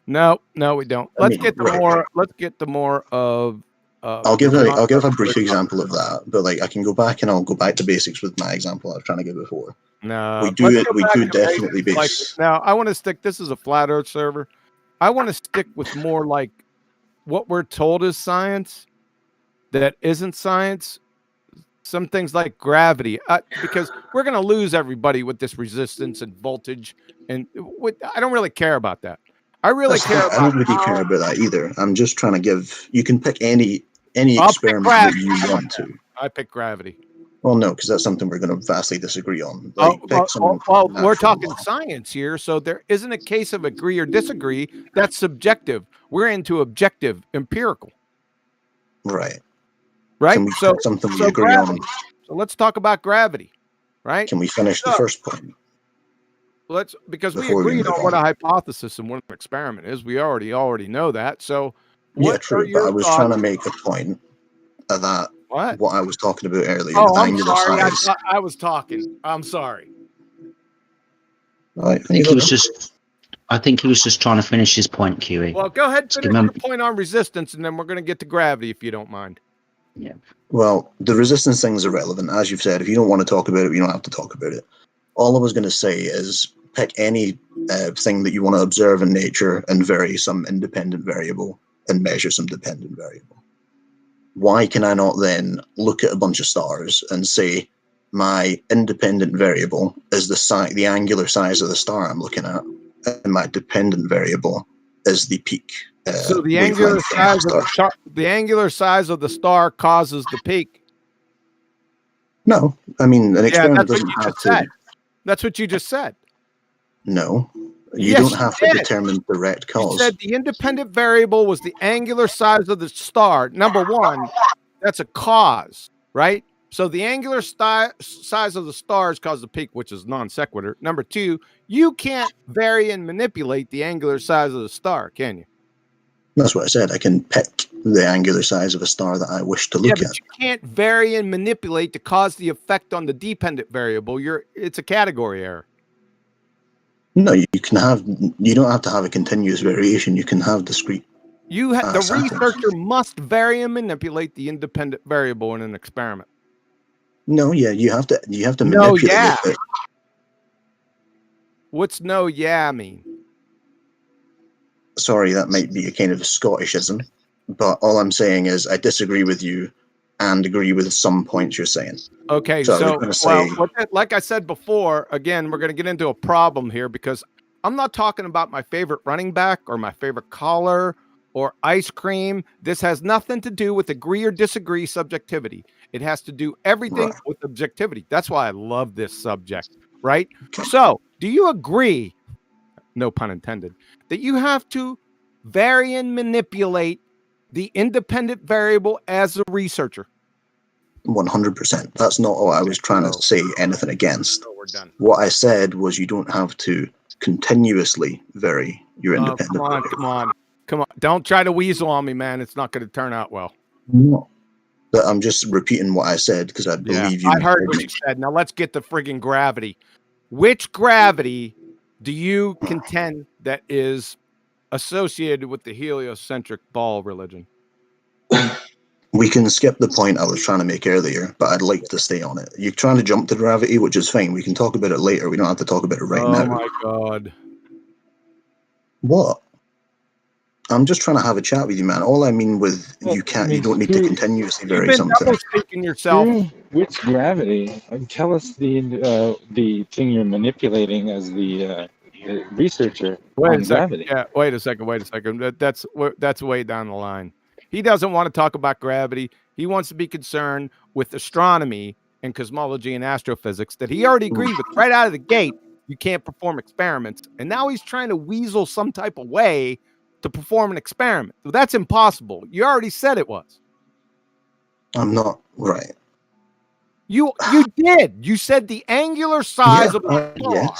No, we don't. Let's get to more of. I'll give a brief example of that, but like I can go back and I'll go back to basics with my example I was trying to give before. No, we do definitely base. Like, now I want to stick. This is a flat Earth server. I want to stick with more like what we're told is science that isn't science. Some things like gravity, because we're going to lose everybody with this resistance and voltage, and I don't really care about that. I really care about. I don't really care about that either. I'm just trying to give. You can pick any experiment that you want to. I pick gravity. Well, no, because that's something we're going to vastly disagree on. Like, we're talking science here, so there isn't a case of agree or disagree. That's subjective. We're into objective, empirical. Right. Right. So something we agree on. So let's talk about gravity. Right. Can we finish the first point? Because we agreed on what a hypothesis and what an experiment is. We already know that. So yeah, true. But I was trying to make a point of that. What I was talking about earlier. Oh, I'm sorry. I was talking. I'm sorry. Right. I think he was just trying to finish his point, QE. Well, go ahead and finish your point on resistance, and then we're going to get to gravity, if you don't mind. Yeah. Well, the resistance thing is irrelevant. As you've said, if you don't want to talk about it, you don't have to talk about it. All I was going to say is pick any thing that you want to observe in nature and vary some independent variable and measure some dependent variable. Why can I not then look at a bunch of stars and say my independent variable is the angular size of the star I'm looking at, and my dependent variable is the peak? So the angular size of the star causes the peak. No, I mean an experiment doesn't have to. That's what you just said. No, you don't have to determine direct cause. You said the independent variable was the angular size of the star. Number one, that's a cause, right? So the angular size of the stars cause the peak, which is non sequitur. Number two, you can't vary and manipulate the angular size of the star, can you? That's what I said. I can pick the angular size of a star that I wish to look at. But you can't vary and manipulate to cause the effect on the dependent variable. It's a category error. No, you don't have to have a continuous variation. You can have discrete. The researcher must vary and manipulate the independent variable in an experiment. No, yeah, you have to manipulate it. What's no yeah mean? Sorry, that might be a kind of Scottishism, but all I'm saying is I disagree with you and agree with some points you're saying. Okay, like I said before, again, we're going to get into a problem here because I'm not talking about my favorite running back or my favorite color or ice cream. This has nothing to do with agree or disagree subjectivity. It has to do everything with objectivity. That's why I love this subject, right? So, do you agree, no pun intended, that you have to vary and manipulate the independent variable as a researcher? 100%. That's not what I was trying to say anything against. No, we're done. What I said was you don't have to continuously vary your independent variable. Come on. Don't try to weasel on me, man. It's not going to turn out well. No. But I'm just repeating what I said because I believe you. I heard what you said. Now let's get to friggin' gravity. Which gravity do you contend that is associated with the heliocentric ball religion? We can skip the point I was trying to make earlier, but I'd like to stay on it. You're trying to jump to gravity, which is fine. We can talk about it later. We don't have to talk about it right now. Oh my God. What? I'm just trying to have a chat with you, man. All I mean with you don't need to continuously vary something. Yourself. Which gravity? Tell us the thing you're manipulating as the researcher Wait on a second. gravity. Yeah, wait a second. That's way down the line. He doesn't want to talk about gravity. He wants to be concerned with astronomy and cosmology and astrophysics that he already agreed with right out of the gate. You can't perform experiments. And now he's trying to weasel some type of way to perform an experiment. So that's impossible. You already said it was. I'm not right. You did. You said the angular size of a star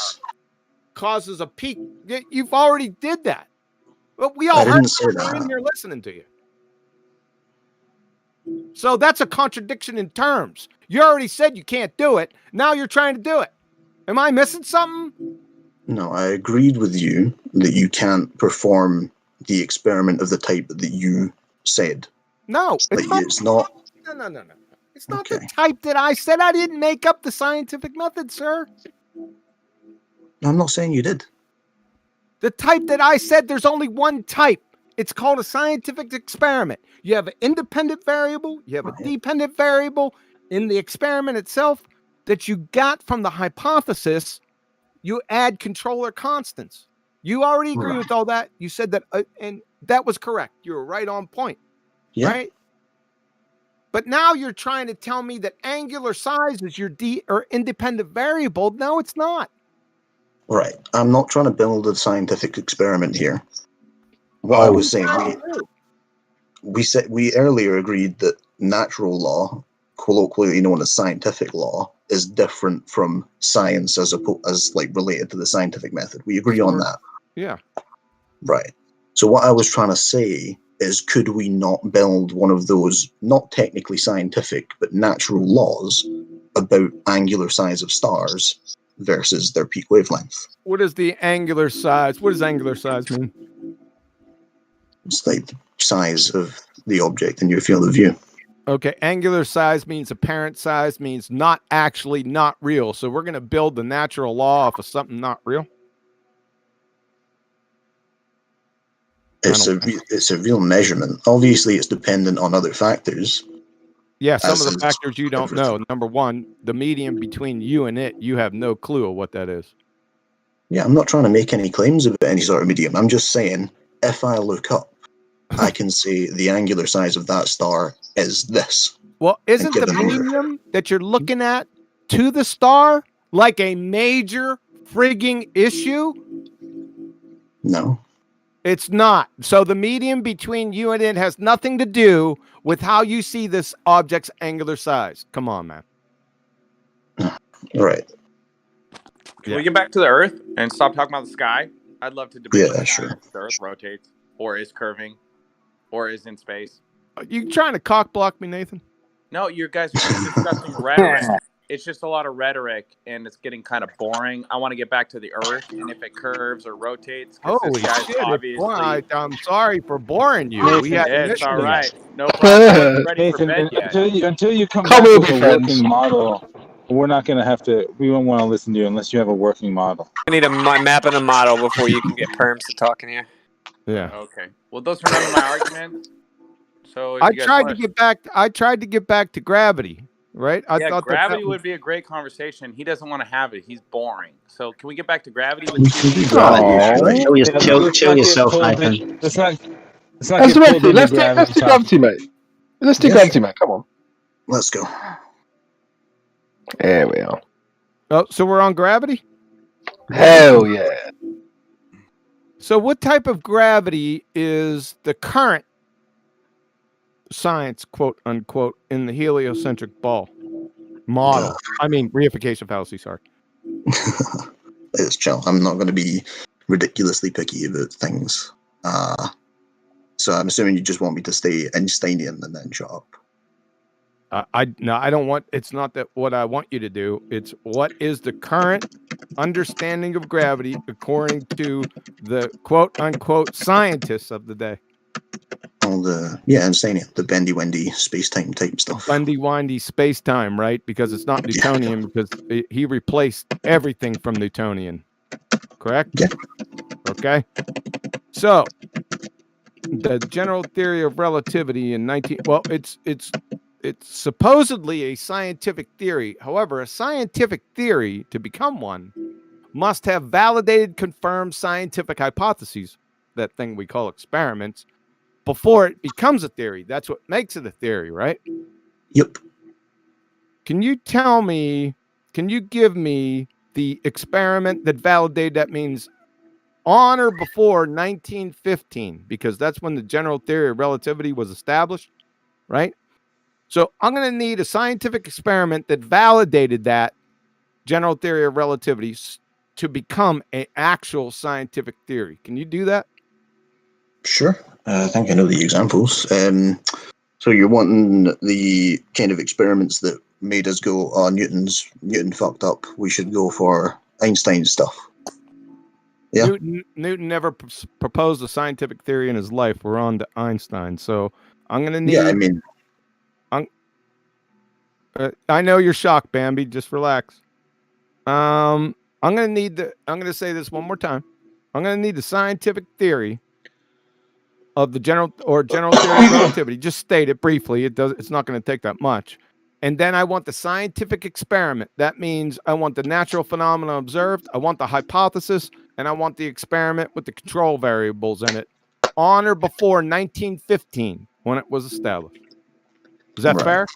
causes a peak. You've already did that. But we all heard it. We're in here listening to you. So that's a contradiction in terms. You already said you can't do it. Now you're trying to do it. Am I missing something? No, I agreed with you that you can't perform the experiment of the type that you said. No, it's not. No. It's not the type that I said. I didn't make up the scientific method, sir. I'm not saying you did. The type that I said, there's only one type. It's called a scientific experiment. You have an independent variable, you have a dependent variable in the experiment itself that you got from the hypothesis. You add controller constants. You already agree with all that. You said that, and that was correct. You were right on point. Yeah. Right? But now you're trying to tell me that angular size is your independent variable. No, it's not. Right. I'm not trying to build a scientific experiment here. What I was saying, we earlier agreed that natural law, colloquially known as scientific law, is different from science as like related to the scientific method. We agree on that. Yeah. Right. So what I was trying to say is, could we not build one of those, not technically scientific, but natural laws about angular size of stars versus their peak wavelength? What is the angular size? What does angular size mean? It's like the size of the object in your field of view. Okay, angular size means apparent size means not actually not real. So we're going to build the natural law off of something not real? It's a real measurement. Obviously, it's dependent on other factors. Yeah, some of the factors you don't know. Number one, the medium between you and it, you have no clue of what that is. Yeah, I'm not trying to make any claims about any sort of medium. I'm just saying, if I look up, I can say the angular size of that star is this. Well, isn't the medium that you're looking at to the star like a major frigging issue? No. It's not. So the medium between you and it has nothing to do with how you see this object's angular size. Come on, man. Right. Can we get back to the Earth and stop talking about the sky? I'd love to debate whether the Earth rotates or is curving or is in space. Are you trying to cock block me, Nathan? No, you guys are just discussing rhetoric. It's just a lot of rhetoric, and it's getting kind of boring. I want to get back to the Earth, and if it curves or rotates. Holy shit! I'm sorry for boring you. It's all right. No problem. Ready for bed yet. Until you come back with a working model, we're not going to have to. We won't want to listen to you unless you have a working model. I need a map and a model before you can get perms to talking here. Yeah. Okay. Well, those are none of my arguments. So I tried to get back to gravity. Right? I thought gravity would be a great conversation. He doesn't want to have it. He's boring. So can we get back to gravity? Chill yourself, Nathan. Let's do gravity, mate. Let's do gravity, mate. Come on. Let's go. There we are. Oh, so we're on gravity? Hell yeah. So what type of gravity is the current science, quote unquote, in the heliocentric ball model? I mean, reification fallacy, sorry. It's chill. I'm not going to be ridiculously picky about things. So I'm assuming you just want me to stay Einsteinian and then shut up. I don't want. It's not that what I want you to do. It's what is the current understanding of gravity according to the quote unquote scientists of the day. All the Einsteinian, the bendy wendy space time type stuff. Bendy windy space time, right? Because it's not Newtonian, because he replaced everything from Newtonian. Correct? Yeah. Okay. So the general theory of relativity in it's supposedly a scientific theory. However, a scientific theory, to become one, must have validated, confirmed scientific hypotheses, that thing we call experiments, before it becomes a theory. That's what makes it a theory, right? Yep. Can you give me the experiment that validated that? Means on or before 1915, because that's when the general theory of relativity was established, right? So I'm going to need a scientific experiment that validated that general theory of relativity to become an actual scientific theory. Can you do that? Sure. I think I know the examples. So you're wanting the kind of experiments that made us go, oh, Newton fucked up. We should go for Einstein's stuff. Yeah. Newton never proposed a scientific theory in his life. We're on to Einstein. So I'm going to need... Yeah, I mean... I know you're shocked, Bambi. Just relax. I'm going to say this one more time. I'm going to need the scientific theory of the general theory of relativity. Just state it briefly. It's not going to take that much. And then I want the scientific experiment. That means I want the natural phenomena observed. I want the hypothesis, and I want the experiment with the control variables in it on or before 1915 when it was established. Is that fair?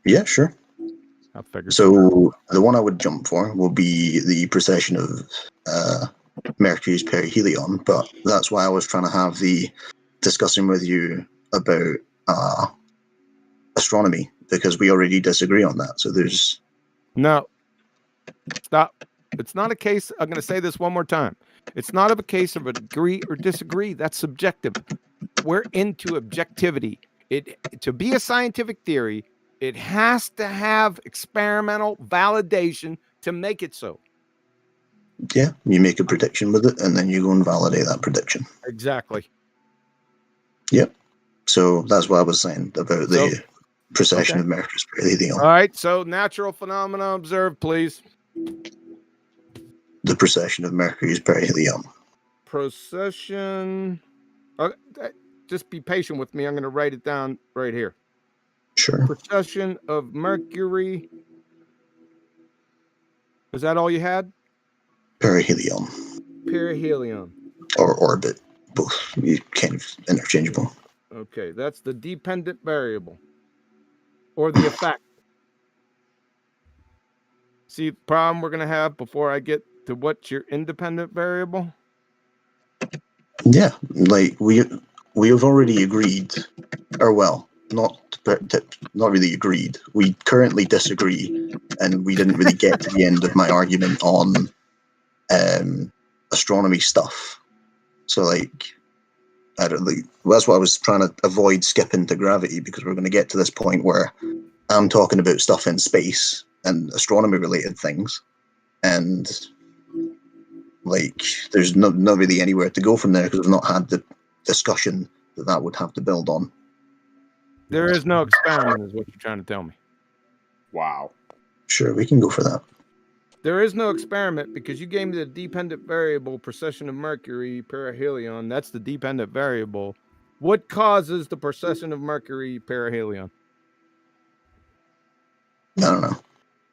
Yeah, sure. I figured. So the one I would jump for will be the precession of Mercury's perihelion, but that's why I was trying to have the discussion with you about astronomy, because we already disagree on that. So there's... No. Stop. It's not a case... I'm going to say this one more time. It's not a case of agree or disagree. That's subjective. We're into objectivity. To be a scientific theory... It has to have experimental validation to make it so. Yeah, you make a prediction with it, and then you go and validate that prediction. Exactly. Yep. So that's what I was saying about the precession of Mercury's perihelion. All right, so natural phenomena observed, please. The precession of Mercury's perihelion. Precession. Just be patient with me. I'm going to write it down right here. Sure. Precession of Mercury. Is that all you had? Perihelion. Perihelion. Or orbit. Both kind of interchangeable. Okay, that's the dependent variable. Or the effect. See the problem we're going to have before I get to what's your independent variable? Yeah, like we have already agreed, or well, not really agreed. We currently disagree, and we didn't really get to the end of my argument on astronomy stuff. So, like, I don't think that's what I was trying to avoid skipping to gravity, because we're going to get to this point where I'm talking about stuff in space and astronomy related things, and like there's not really anywhere to go from there, because we've not had the discussion that would have to build on. There is no experiment, is what you're trying to tell me. Wow. Sure, we can go for that. There is no experiment because you gave me the dependent variable precession of Mercury, perihelion. That's the dependent variable. What causes the precession of Mercury, perihelion? I don't know.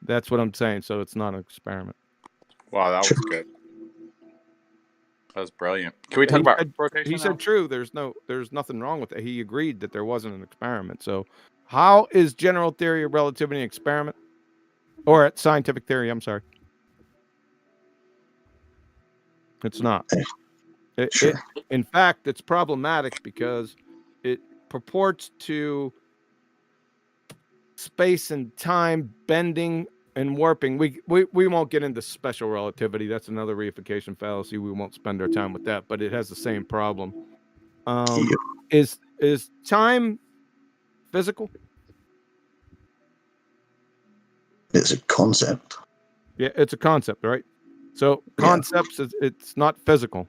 That's what I'm saying. So it's not an experiment. Wow, that was good. That was brilliant. Can we talk about rotation? He said true. There's nothing wrong with it. He agreed that there wasn't an experiment. So how is general theory of relativity an experiment? Or scientific theory, I'm sorry. It's not. In fact, it's problematic because it purports to space and time bending and warping. We won't get into special relativity. That's another reification fallacy. We won't spend our time with that, but it has the same problem. Is time physical? It's a concept. Yeah, it's a concept, right? So concepts, it's not physical.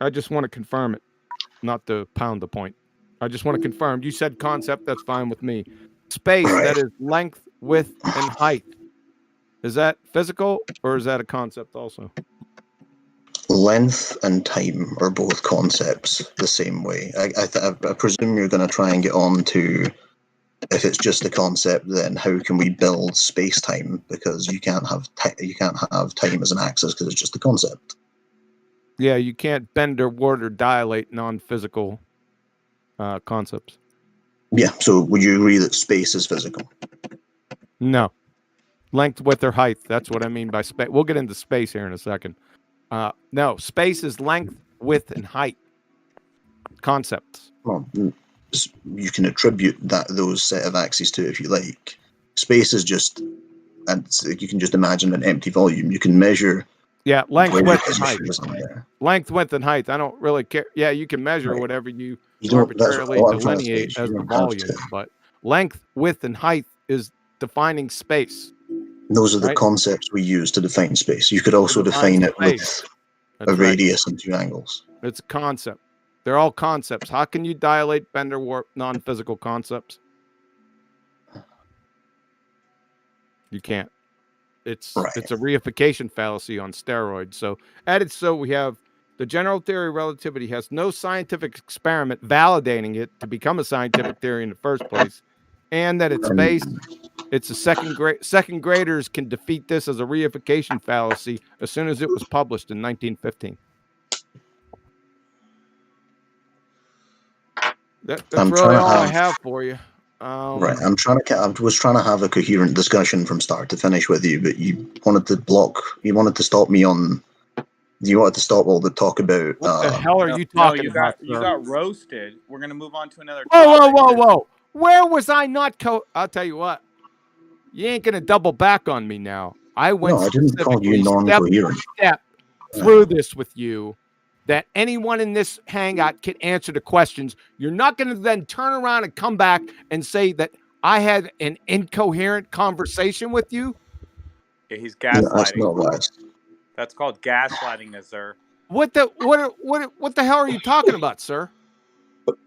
I just want to confirm it, not to pound the point. I just want to confirm. You said concept, that's fine with me. Space, that is length, width, and height. Is that physical or is that a concept also? Length and time are both concepts the same way. I presume you're going to try and get on to if it's just a concept, then how can we build space-time? Because you can't have time as an axis because it's just a concept. Yeah, you can't bend or warp or dilate non-physical concepts. Yeah, so would you agree that space is physical? No. Length, width, or height. That's what I mean by space. We'll get into space here in a second. No, space is length, width, and height. Concepts. Well, you can attribute those set of axes to if you like. Space is just, and you can just imagine an empty volume. You can measure. Yeah, length, where width, the and height. position is on there. Length, width, and height. I don't really care. Yeah, you can measure whatever you don't- that's arbitrarily what I'm trying to say, delineate you as the don't have volume. to. But length, width, and height is defining space. Those are the Right. concepts we use to define space. You could also define it with space. a That's right. radius and 2 angles. It's a concept. They're all concepts. How can you dilate, bend, or warp non-physical concepts? You can't. It's a reification fallacy on steroids. So we have the general theory of relativity has no scientific experiment validating it to become a scientific theory in the first place, and that it's based. It's a second graders can defeat this as a reification fallacy as soon as it was published in 1915. That's really all I have for you. Right, I was trying to have a coherent discussion from start to finish with you, but you wanted to stop me on. You wanted to stop all the talk about. What the hell are you talking about? You got roasted. We're gonna move on to another. Whoa! Where was I not? I'll tell you what. You ain't gonna double back on me now. I went. No, I didn't call you non-coherent. Step through this with you. That anyone in this hangout can answer the questions. You're not going to then turn around and come back and say that I had an incoherent conversation with you. Yeah, he's gaslighting. That's not right. That's called gaslighting, Nazir. What the hell are you talking about, sir?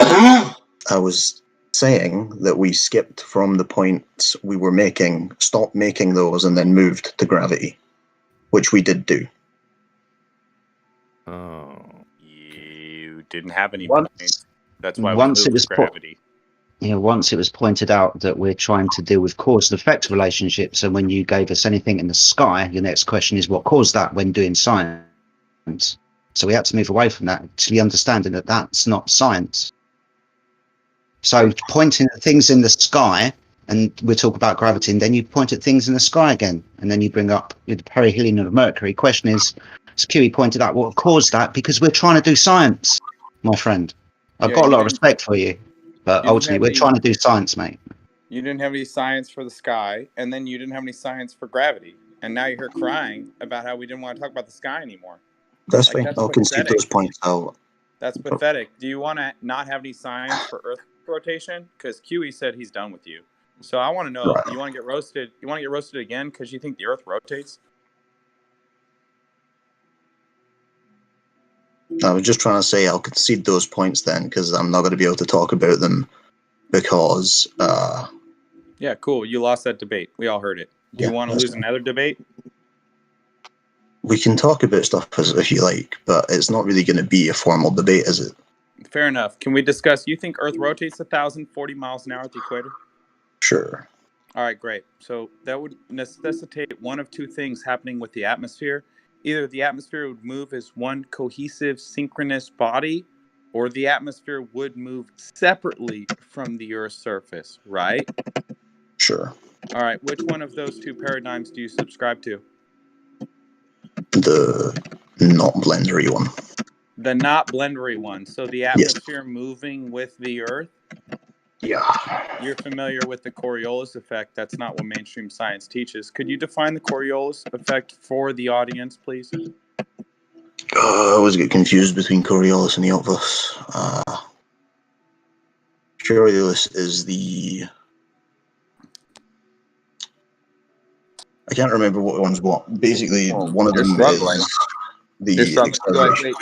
I was saying that we skipped from the points we were making, stopped making those, and then moved to gravity, which we did do. Oh. You didn't have any points. That's why once we it moved was to gravity. Once it was pointed out that we're trying to deal with cause and effect relationships, and when you gave us anything in the sky, your next question is what caused that when doing science. So we had to move away from that to the understanding that that's not science. So pointing at things in the sky, and we talk about gravity, and then you point at things in the sky again, and then you bring up the perihelion of Mercury. Question is, as Kiwi pointed out, what caused that? Because we're trying to do science, my friend. I've got a lot of respect for you, but ultimately we're trying to do science, mate. You didn't have any science for the sky, and then you didn't have any science for gravity, and now you're here crying about how we didn't want to talk about the sky anymore. That's fine. I'll concede those points. That's pathetic. Do you want to not have any science for Earth rotation? Because QE said he's done with you. So I want to know, you want to get roasted? You want to get roasted again because you think the Earth rotates? I was just trying to say I'll concede those points then, because I'm not going to be able to talk about them because... Yeah, cool. You lost that debate. We all heard it. Do you want to lose another debate? We can talk about stuff if you like, but it's not really going to be a formal debate, is it? Fair enough. Can we discuss, you think Earth rotates 1,040 miles an hour at the equator? Sure. All right, great. So that would necessitate one of two things happening with the atmosphere. Either the atmosphere would move as one cohesive, synchronous body, or the atmosphere would move separately from the Earth's surface, right? Sure. All right, which one of those two paradigms do you subscribe to? The not blendery one. The not blendery one. So the atmosphere moving with the Earth? Yeah. You're familiar with the Coriolis effect. That's not what mainstream science teaches. Could you define the Coriolis effect for the audience, please? I always get confused between Coriolis and Eötvös. Coriolis is the... I can't remember what one's what. Basically, one of them is the acceleration. Wait,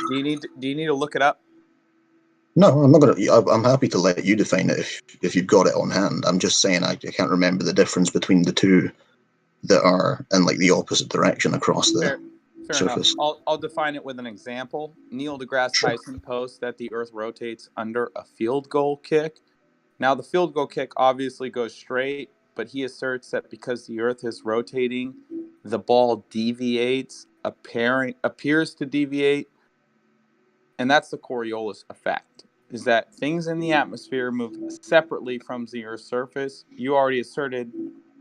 do you need to look it up? No, I'm not gonna. I'm happy to let you define it if you've got it on hand. I'm just saying I can't remember the difference between the two that are in like the opposite direction across the surface. Enough. I'll define it with an example. Neil deGrasse Tyson posts that the Earth rotates under a field goal kick. Now, the field goal kick obviously goes straight, but he asserts that because the Earth is rotating, the ball deviates, appears to deviate, and that's the Coriolis effect, is that things in the atmosphere move separately from the Earth's surface. You already asserted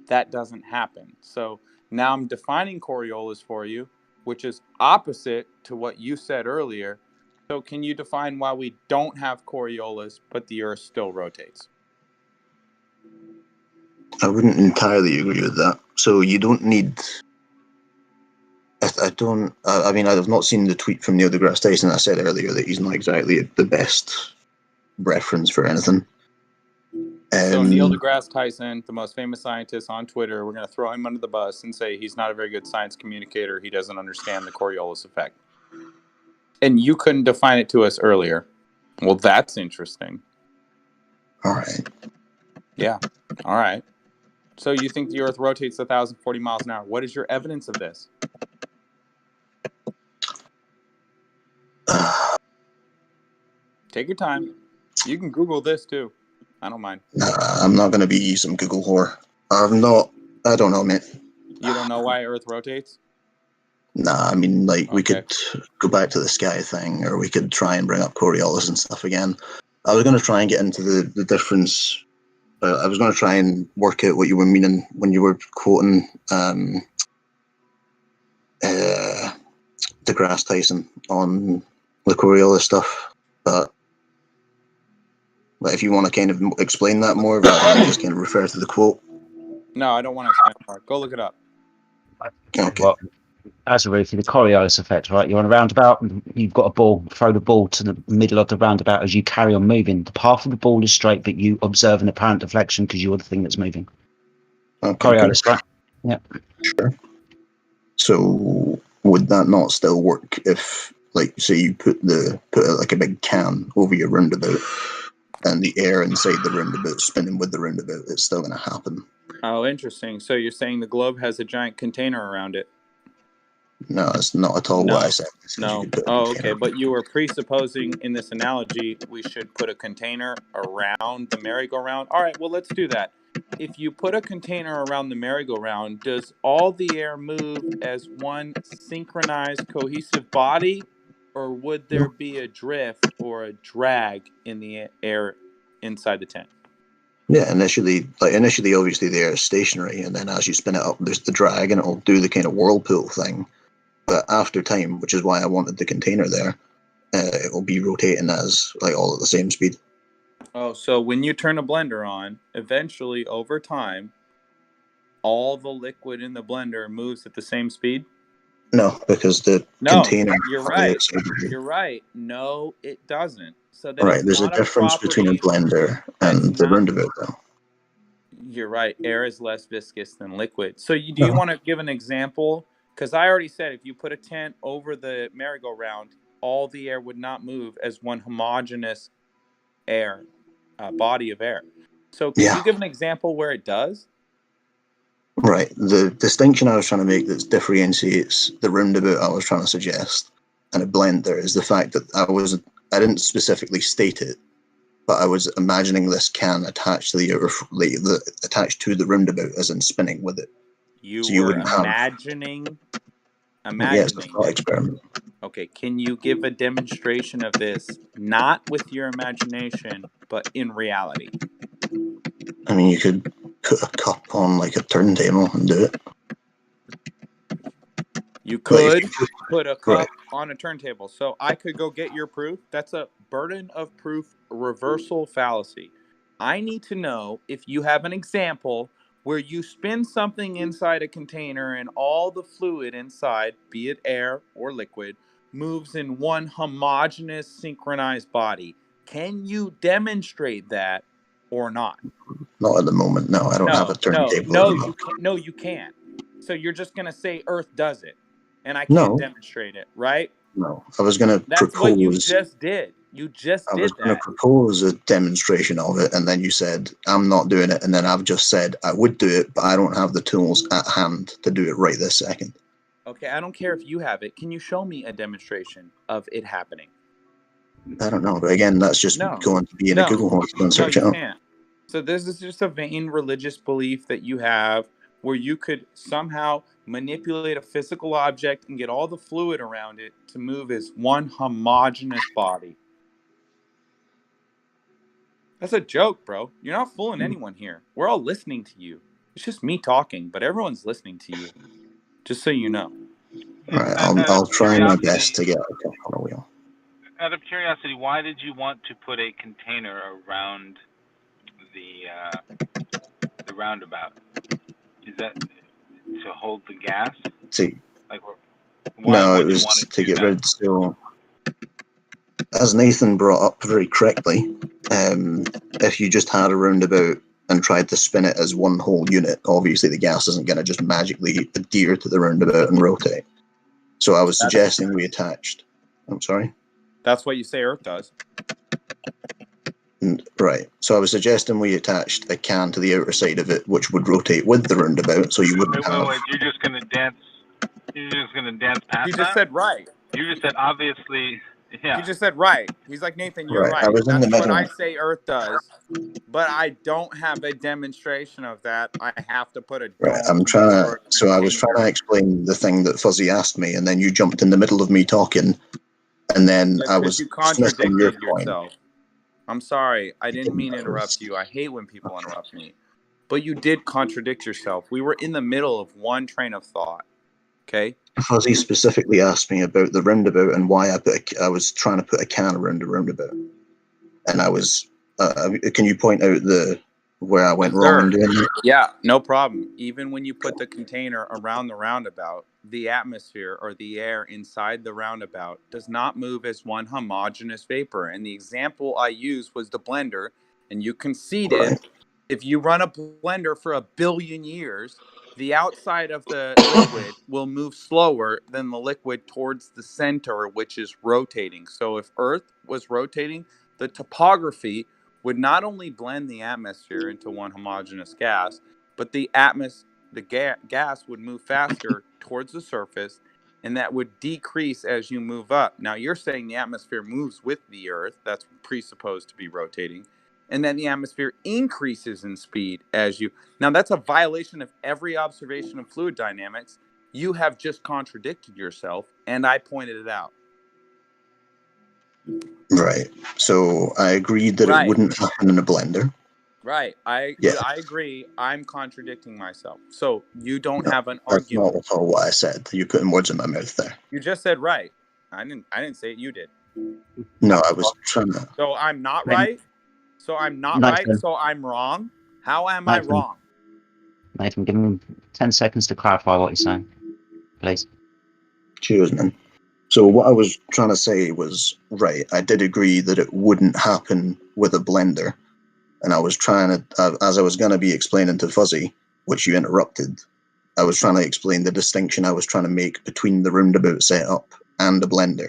that doesn't happen. So now I'm defining Coriolis for you, which is opposite to what you said earlier. So can you define why we don't have Coriolis, but the Earth still rotates? I wouldn't entirely agree with that. So you don't need... I mean, I've not seen the tweet from Neil deGrasse Tyson. I said earlier that he's not exactly the best reference for anything. So Neil deGrasse Tyson, the most famous scientist on Twitter, we're going to throw him under the bus and say he's not a very good science communicator. He doesn't understand the Coriolis effect. And you couldn't define it to us earlier. Well, that's interesting. All right. Yeah. All right. So you think the Earth rotates 1,040 miles an hour. What is your evidence of this? Take your time. You can Google this too. I don't mind. I'm not going to be some Google whore. I don't know, mate. You don't know why Earth rotates? Nah, I mean, like, we could go back to the sky thing, or we could try and bring up Coriolis and stuff again. I was going to try and get into the difference. I was going to try and work out what you were meaning when you were quoting deGrasse Tyson on the Coriolis stuff, but if you want to kind of explain that more, rather than just kind of refer to the quote. No, I don't want to explain more. Go look it up. Okay. Well, as a rookie, the Coriolis effect, right? You're on a roundabout, and you've got a ball. Throw the ball to the middle of the roundabout as you carry on moving. The path of the ball is straight, but you observe an apparent deflection because you're the thing that's moving. Coriolis, right? Yeah. Sure. So would that not still work if, like, say you put like a big can over your roundabout, and the air inside the roundabout spinning with the roundabout, it's still going to happen? Oh, interesting. So you're saying the globe has a giant container around it? No, it's not at all what I said. No. Oh, okay. But you were presupposing in this analogy we should put a container around the merry-go-round. All right, well, let's do that. If you put a container around the merry-go-round, does all the air move as one synchronized, cohesive body, or would there be a drift or a drag in the air inside the tent? Yeah, initially, obviously, the air is stationary, and then as you spin it up, there's the drag, and it'll do the kind of whirlpool thing. But after time, which is why I wanted the container there, it will be rotating as like all at the same speed. Oh, so when you turn a blender on, eventually over time, all the liquid in the blender moves at the same speed? No, because the container. You're right. You're right. No, it doesn't. So that right, there's a difference between a blender and the roundabout, though. You're right. Air is less viscous than liquid. So do you want to give an example? Because I already said if you put a tent over the merry-go-round, all the air would not move as one homogeneous air, body of air. So can you give an example where it does? Right. The distinction I was trying to make that differentiates the roundabout I was trying to suggest and a blender is the fact that I didn't specifically state it, but I was imagining this can attached to attached to the roundabout as in spinning with it. You were imagining. Yes, it's a thought experiment. Okay, can you give a demonstration of this, not with your imagination, but in reality? I mean, you could put a cup on like a turntable and do it. You could put a cup on a turntable. So I could go get your proof. That's a burden of proof reversal fallacy. I need to know if you have an example where you spin something inside a container and all the fluid inside, be it air or liquid, moves in one homogeneous synchronized body. Can you demonstrate that or not? Not at the moment. No, I don't have a turntable. No, you can't. So you're just going to say Earth does it, and I can't demonstrate it, right? No, I was going to propose. That's what you just did. You just did that. I was going to propose a demonstration of it, and then you said, I'm not doing it. And then I've just said, I would do it, but I don't have the tools at hand to do it right this second. Okay, I don't care if you have it. Can you show me a demonstration of it happening? I don't know. But again, that's just going to be in a Google search. No, you can't. So this is just a vain religious belief that you have where you could somehow manipulate a physical object and get all the fluid around it to move as one homogeneous body. That's a joke, bro. You're not fooling anyone here. We're all listening to you. It's just me talking, but everyone's listening to you. Just so you know. All right, I'll try my best to get a cup on a wheel. Out of curiosity, why did you want to put a container around the roundabout? Is that to hold the gas? See, Like, no, it was to get rid. So, as Nathan brought up very correctly, if you just had a roundabout and tried to spin it as one whole unit, obviously the gas isn't going to just magically adhere to the roundabout and rotate. So I was suggesting we attached. I'm sorry. That's what you say Earth does. Right. So I was suggesting we attached a can to the outer side of it, which would rotate with the roundabout, so you wouldn't have. Wait, you're just gonna dance. You're just gonna dance past He that? just said right. You just said obviously. Yeah. He just said right. He's like, Nathan, you're Right, right. I was in the That's what middle. I say Earth does, but I don't have a demonstration of that. I have to put a Right. dome I'm trying to. or So I was trying to explain the thing that Fuzzy asked me, and then you jumped in the middle of me talking, and then That's I because was you dismissing your contradicted point. yourself. I'm sorry. I didn't mean to interrupt you. I hate when people interrupt me. But you did contradict yourself. We were in the middle of one train of thought. Okay? Fuzzy specifically asked me about the roundabout and why I was trying to put a can around the roundabout, and I was. Can you point out where I went wrong in doing that? Yeah, no problem. Even when you put the container around the roundabout, the atmosphere or the air inside the roundabout does not move as one homogeneous vapor. And the example I used was the blender, and you conceded if you run a blender for 1 billion years, the outside of the liquid will move slower than the liquid towards the center, which is rotating. So if Earth was rotating, the topography would not only blend the atmosphere into one homogeneous gas, but the gas would move faster towards the surface, and that would decrease as you move up. Now, you're saying the atmosphere moves with the Earth. That's presupposed to be rotating. And then the atmosphere increases in speed as you... Now, that's a violation of every observation of fluid dynamics. You have just contradicted yourself, and I pointed it out. Right. So I agreed that Right. it wouldn't happen in a blender. Right. I agree. I'm contradicting myself. So you don't have an That's argument. not at all what I said. You're putting words in my mouth there. You just said right. I didn't say it. You did. No, I was trying to. So I'm not Then- right. So I'm not Nathan. right. So I'm wrong. How am I Nathan. wrong? Nathan, give him 10 seconds to clarify what he's saying, please. Cheers, man. So what I was trying to say was, right, I did agree that it wouldn't happen with a blender. And I was trying to, as I was going to be explaining to Fuzzy, which you interrupted, I was trying to explain the distinction I was trying to make between the roundabout setup and a blender.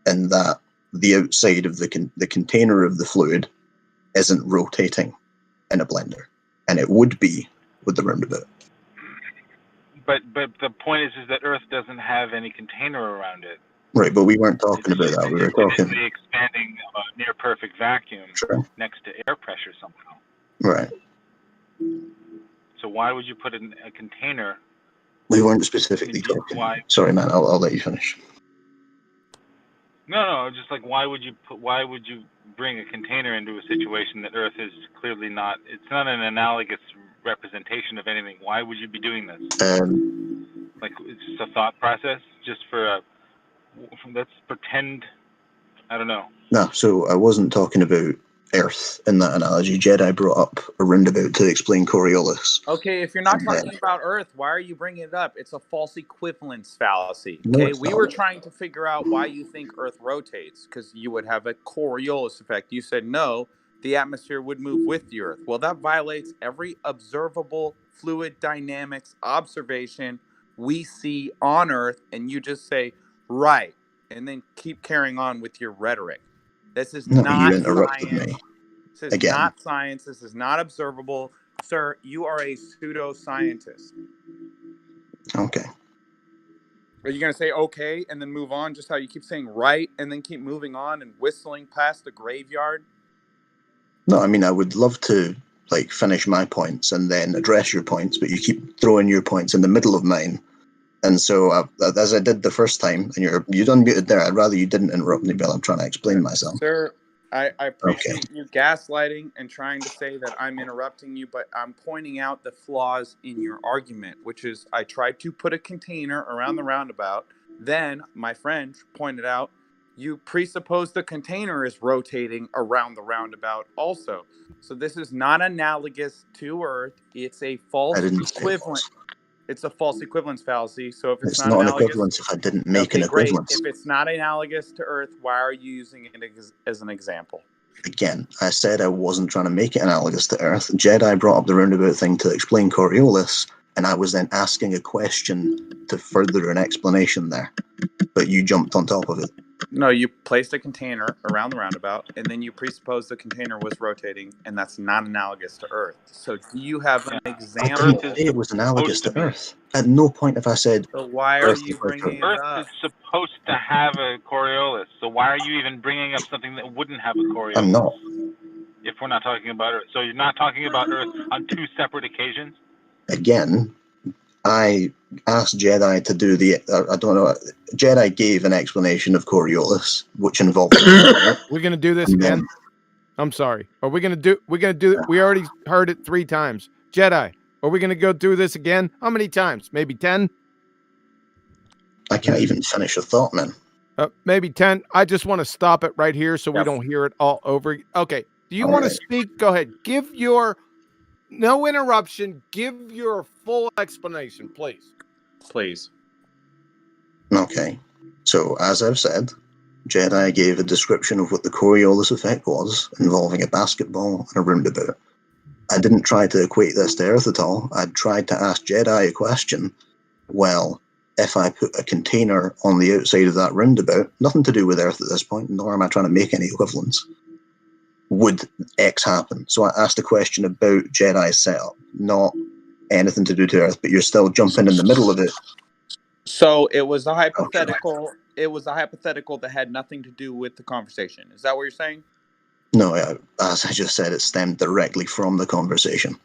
And that the outside of the container of the fluid isn't rotating in a blender. And it would be with the roundabout. But the point is that Earth doesn't have any container around it. Right, but we weren't talking about that. We were It's talking... the expanding near perfect vacuum next to air pressure somehow. Right. So why would you put in a container? We weren't specifically talking... Why? Sorry, man, I'll let you finish. No, just like why would you bring a container into a situation that Earth is clearly not? It's not an analogous representation of anything. Why would you be doing this? Like it's just a thought process, just for let's pretend. I don't know. No, so I wasn't talking about Earth in that analogy. Jedi brought up a roundabout to explain Coriolis. Okay, if you're not And talking about Earth, why are you bringing it up? It's a false equivalence fallacy. No, Okay, it's we not. were trying to figure out why you think Earth rotates, because you would have a Coriolis effect. You said no, the atmosphere would move with the Earth. Well, that violates every observable fluid dynamics observation we see on Earth, and you just say, right, and then keep carrying on with your rhetoric. This is No, not you interrupted science. me. This is Again. not science. This is not observable. Sir, you are a pseudo-scientist. Okay. Are you going to say okay and then move on, just how you keep saying right and then keep moving on and whistling past the graveyard? No, I mean, I would love to like finish my points and then address your points, but you keep throwing your points in the middle of mine. And so, as I did the first time, and you're unmuted there, I'd rather you didn't interrupt me while I'm trying to explain myself. Sir, I appreciate you gaslighting and trying to say that I'm interrupting you, but I'm pointing out the flaws in your argument, which is I tried to put a container around the roundabout. Then my friend pointed out you presuppose the container is rotating around the roundabout also. So this is not analogous to Earth. It's a false equivalent. It's a false equivalence fallacy. So if it's not an equivalence if I didn't make an equivalence. If it's not analogous to Earth, why are you using it as an example? Again, I said I wasn't trying to make it analogous to Earth. Jedi brought up the roundabout thing to explain Coriolis, and I was then asking a question to further an explanation there. But you jumped on top of it. No, you placed a container around the roundabout, and then you presupposed the container was rotating, and that's not analogous to Earth. So do you have an example? I didn't say it was analogous to Earth. At no point have I said... So why are you bringing it up? Earth is supposed to have a Coriolis, so why are you even bringing up something that wouldn't have a Coriolis? I'm not. If we're not talking about Earth. So you're not talking about Earth on two separate occasions? Again, I asked Jedi to do the... I don't know... Jedi gave an explanation of Coriolis, which involved... We're going to do this again? I'm sorry. Are we going to do... We're going to do... We already heard it 3 times. Jedi, are we going to go through this again? How many times? Maybe 10? I can't even finish a thought, man. Maybe 10. I just want to stop it right here so we don't hear it all over. Okay. Do you want to speak? Go ahead. Give your... No interruption. Give your full explanation, please. Please. Okay. So, as I've said, Jedi gave a description of what the Coriolis effect was, involving a basketball and a roundabout. I didn't try to equate this to Earth at all. I tried to ask Jedi a question. Well, if I put a container on the outside of that roundabout, nothing to do with Earth at this point, nor am I trying to make any equivalence, would X happen? So I asked a question about Jedi's setup, not anything to do to Earth, but you're still jumping in the middle of it. So it was a hypothetical. Okay. It was a hypothetical that had nothing to do with the conversation. Is that what you're saying? No, as I just said, it stemmed directly from the conversation.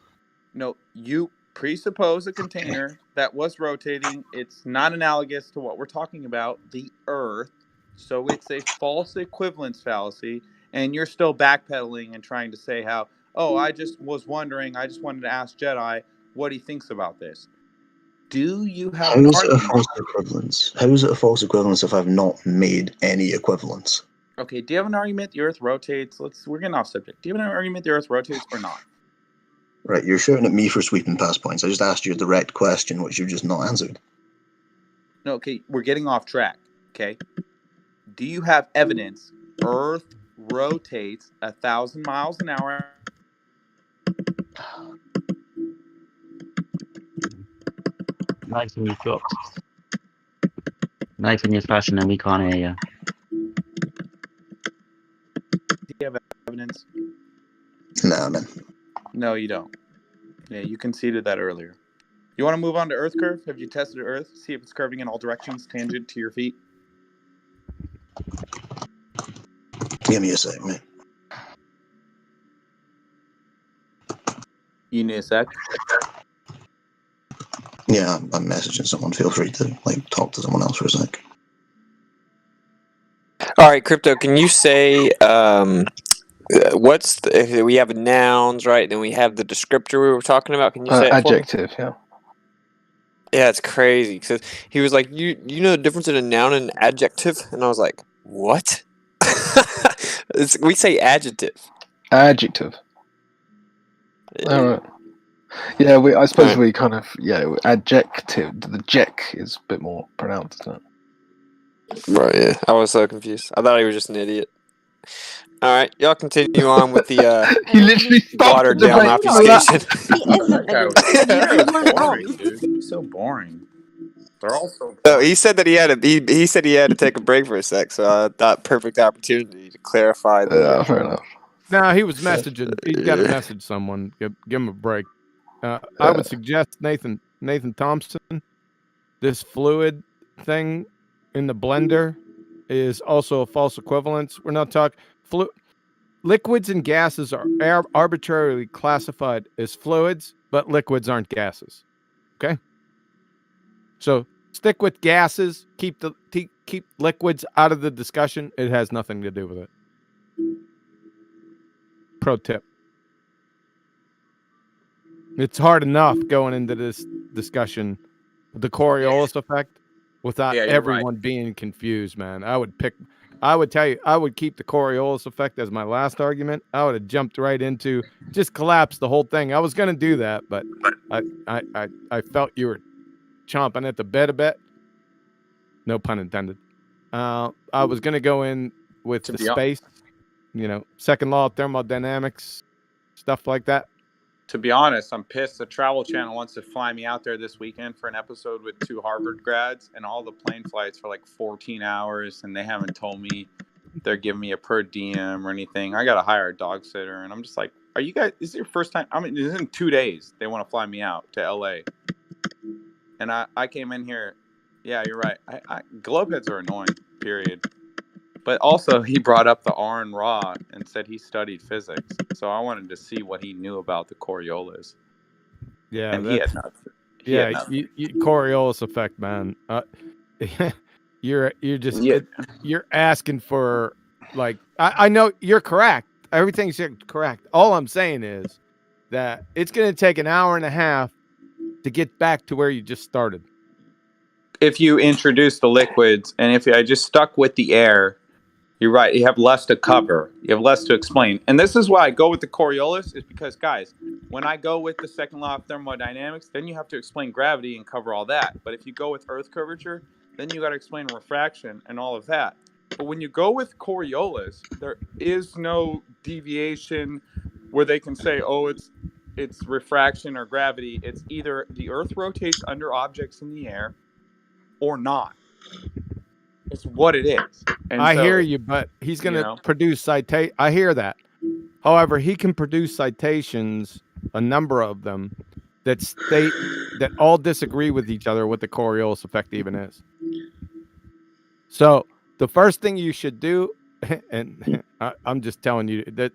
No, you presuppose a container that was rotating. It's not analogous to what we're talking about, the Earth. So it's a false equivalence fallacy. And you're still backpedaling and trying to say how, oh, I just was wondering, I just wanted to ask Jedi what he thinks about this. Do you have an argument? How is it a false equivalence? How is it a false equivalence if I've not made any equivalence? Okay, do you have an argument the Earth rotates? We're getting off subject. Do you have an argument the Earth rotates or not? Right, you're shouting at me for sweeping past points. I just asked you a direct question, which you've just not answered. No, okay, we're getting off track, okay? Do you have evidence Earth rotates 1,000 miles an hour? Nathan, you've got... Nathan, you're flashing and we can't hear you. Do you have evidence? Nah, man. No, you don't. Yeah, you conceded that earlier. You want to move on to Earth curve? Have you tested Earth? See if it's curving in all directions, tangent to your feet? Give me a sec, man. You need a sec? Yeah, I'm messaging someone. Feel free to talk to someone else for a sec. All right, Crypto, can you say we have nouns, right? Then we have the descriptor we were talking about. Can you say adjective? Yeah. Yeah, it's crazy because he was like, "You know the difference in a noun and an adjective?" And I was like, "What?" We say adjective. Adjective. Yeah. All right. Yeah, I suppose we kind of adjective. The jek is a bit more pronounced, isn't it? Right. Yeah, I was so confused. I thought he was just an idiot. All right, y'all continue on with the he literally watered down obfuscation. Boring, dude. He's so boring. They're all so. Oh, he said that he said he had to take a break for a sec, so I thought perfect opportunity to clarify. Yeah, fair enough. No, he was messaging. He's got to message someone. Give him a break. I would suggest Nathan Thompson. This fluid thing in the blender is also a false equivalence. We're not talking liquids and gases are arbitrarily classified as fluids, but liquids aren't gases. Okay, so stick with gases. Keep liquids out of the discussion. It has nothing to do with it. Pro tip. It's hard enough going into this discussion with the Coriolis effect without everyone being confused, man. I would tell you, I would keep the Coriolis effect as my last argument. I would have jumped right into just collapse the whole thing. I was going to do that, but I felt you were chomping at the bit a bit. No pun intended. I was going to go in with the space, second law of thermodynamics, stuff like that. To be honest, I'm pissed. The Travel Channel wants to fly me out there this weekend for an episode with 2 Harvard grads, and all the plane flights for like 14 hours, and they haven't told me they're giving me a per diem or anything. I got to hire a dog sitter, and I'm just like, are you guys, is it your first time? I mean, this is in 2 days. They want to fly me out to LA. And I came in here. Yeah, you're right. Globeheads are annoying, period. But also, he brought up the Aron Ra and said he studied physics. So I wanted to see what he knew about the Coriolis. Yeah, and he had nothing. Coriolis effect, man. You're just you're asking for like I know you're correct. Everything's correct. All I'm saying is that it's going to take an hour and a half to get back to where you just started. If you introduce the liquids, and if I just stuck with the air, you're right. You have less to cover. You have less to explain. And this is why I go with the Coriolis, is because, guys, when I go with the second law of thermodynamics, then you have to explain gravity and cover all that. But if you go with Earth curvature, then you got to explain refraction and all of that. But when you go with Coriolis, there is no deviation where they can say, oh, it's refraction or gravity. It's either the Earth rotates under objects in the air or not. It's what it is. And I hear you, but he's going to produce citation. I hear that. However, he can produce citations, a number of them, that state that all disagree with each other what the Coriolis effect even is. So the first thing you should do, and I'm just telling you that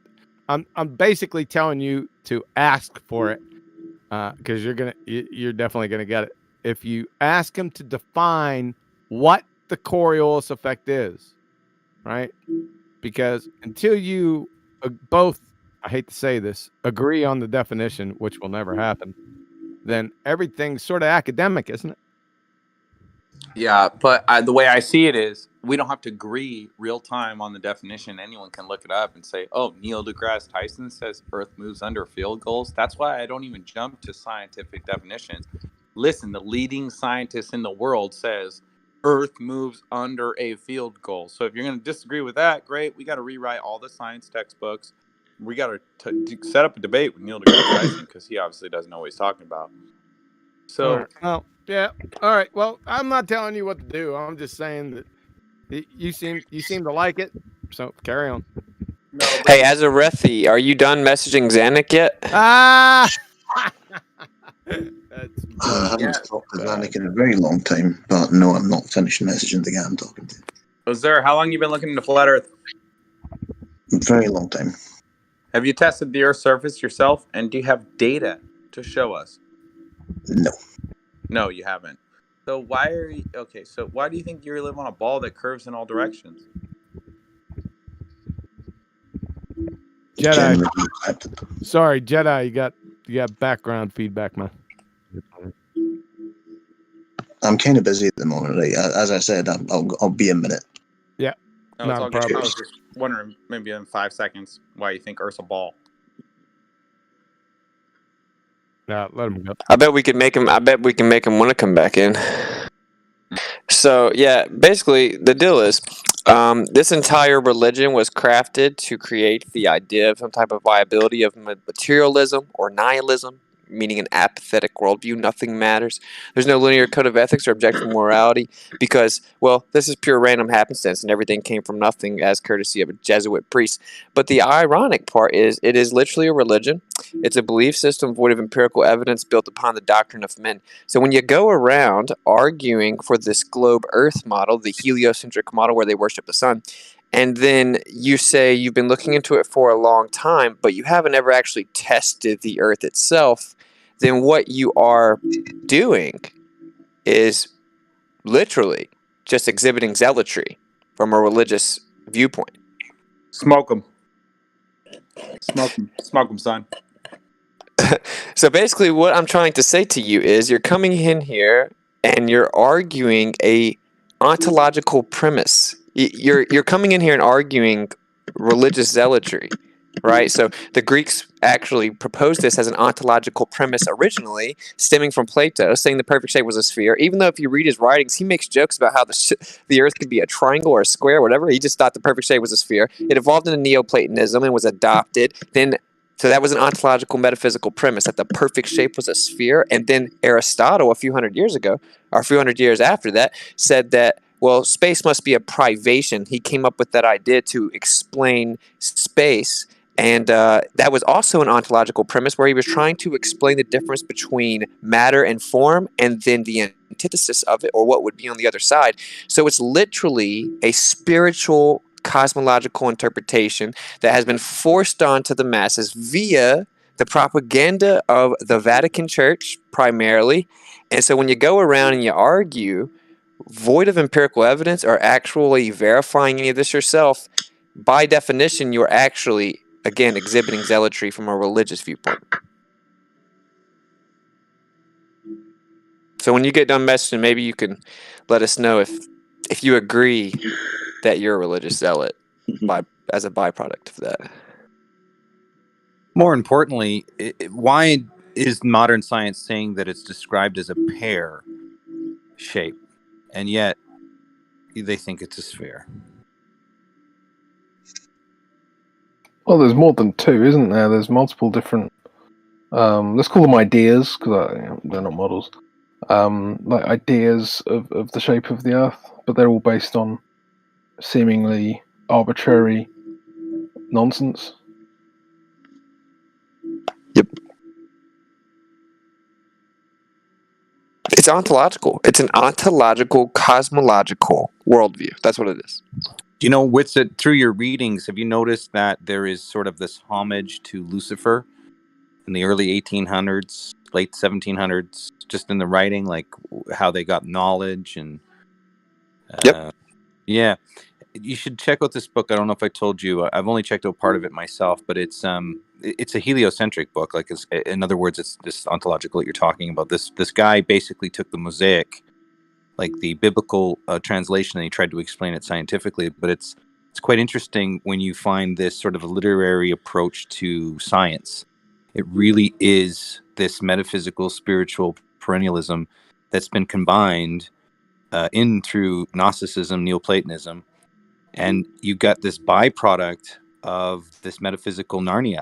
I'm basically telling you to ask for it, because you're definitely gonna get it if you ask him to define what the Coriolis effect is, right? Because until you both, I hate to say this, agree on the definition, which will never happen, then everything's sort of academic, isn't it? Yeah, but the way I see it is we don't have to agree real time on the definition. Anyone can look it up and say, oh, Neil deGrasse Tyson says Earth moves under field goals. That's why I don't even jump to scientific definitions. Listen, the leading scientist in the world says Earth moves under a field goal. So if you're going to disagree with that, great. We got to rewrite all the science textbooks. We got to set up a debate with Neil deGrasse Tyson, because he obviously doesn't know what he's talking about. So, well, yeah, all right. Well, I'm not telling you what to do. I'm just saying that you seem to like it. So carry on. Hey, as a referee, are you done messaging Zanuck yet? I haven't talked to Zanuck in a very long time, but no, I'm not finished messaging the guy I'm talking to. How long you been looking into flat Earth? Very long time. Have you tested the Earth's surface yourself, and do you have data to show us? No. No, you haven't. So why do you think you live on a ball that curves in all directions? Jedi. Sorry, Jedi, you got background feedback, man. I'm kind of busy at the moment, right? As I said, I'll be a minute. Yeah. No, it's all good. I was just wondering, maybe in 5 seconds, why you think Earth's a ball. Yeah, let him go. I bet we can make him want to come back in. So yeah, basically the deal is, this entire religion was crafted to create the idea of some type of viability of materialism or nihilism, meaning an apathetic worldview. Nothing matters. There's no linear code of ethics or objective morality because, well, this is pure random happenstance and everything came from nothing as courtesy of a Jesuit priest. But the ironic part is it is literally a religion. It's a belief system void of empirical evidence built upon the doctrine of men. So when you go around arguing for this globe Earth model, the heliocentric model where they worship the sun, and then you say you've been looking into it for a long time, but you haven't ever actually tested the earth itself, then what you are doing is literally just exhibiting zealotry from a religious viewpoint. Smoke them. Smoke them, son. So basically what I'm trying to say to you is you're coming in here and you're arguing a ontological premise. You're coming in here and arguing religious zealotry, right? So the Greeks actually proposed this as an ontological premise originally, stemming from Plato, saying the perfect shape was a sphere. Even though if you read his writings, he makes jokes about how the earth could be a triangle or a square, whatever. He just thought the perfect shape was a sphere. It evolved into Neoplatonism and was adopted. So that was an ontological metaphysical premise, that the perfect shape was a sphere. And then Aristotle, a few hundred years ago, or a few hundred years after that, said that, well, space must be a privation. He came up with that idea to explain space. And that was also an ontological premise where he was trying to explain the difference between matter and form, and then the antithesis of it, or what would be on the other side. So it's literally a spiritual cosmological interpretation that has been forced onto the masses via the propaganda of the Vatican Church primarily. And so when you go around and you argue void of empirical evidence or actually verifying any of this yourself, by definition you're actually, again, exhibiting zealotry from a religious viewpoint. So when you get done messaging, maybe you can let us know if you agree that you're a religious zealot as a byproduct of that. More importantly, why is modern science saying that it's described as a pear shape, and yet they think it's a sphere? Well, there's more than two, isn't there? There's multiple different. Let's call them ideas, because they're not models. Like ideas of the shape of the Earth, but they're all based on seemingly arbitrary nonsense. Yep. It's ontological. It's an ontological, cosmological worldview. That's what it is. Do you know, through your readings, have you noticed that there is sort of this homage to Lucifer in the early 1800s, late 1700s, just in the writing, like how they got knowledge and... Yep. Yeah. You should check out this book. I don't know if I told you. I've only checked out part of it myself, but it's a heliocentric book. Like, in other words, it's this ontological that you're talking about. This guy basically took the Mosaic, like the biblical translation, and he tried to explain it scientifically. But it's quite interesting when you find this sort of a literary approach to science. It really is this metaphysical, spiritual perennialism that's been combined in through Gnosticism, Neoplatonism, and you got this byproduct of this metaphysical Narnia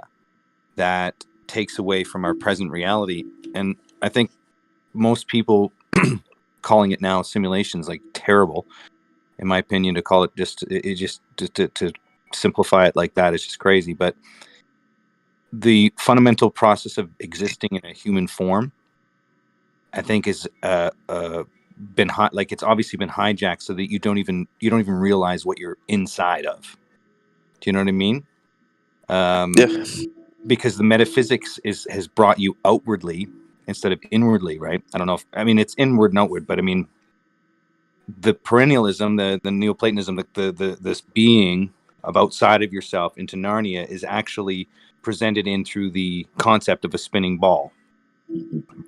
that takes away from our present reality. And I think most people calling it now simulations, like, terrible, in my opinion. To call it to simplify it like that is just crazy. But the fundamental process of existing in a human form, I think, is been like, it's obviously been hijacked so that you don't even realize what you're inside of. Do you know what I mean? Yeah. Because the metaphysics has brought you outwardly instead of inwardly, right? I don't know it's inward and outward, but I mean, the perennialism, the Neoplatonism, this being of outside of yourself into Narnia is actually presented in through the concept of a spinning ball,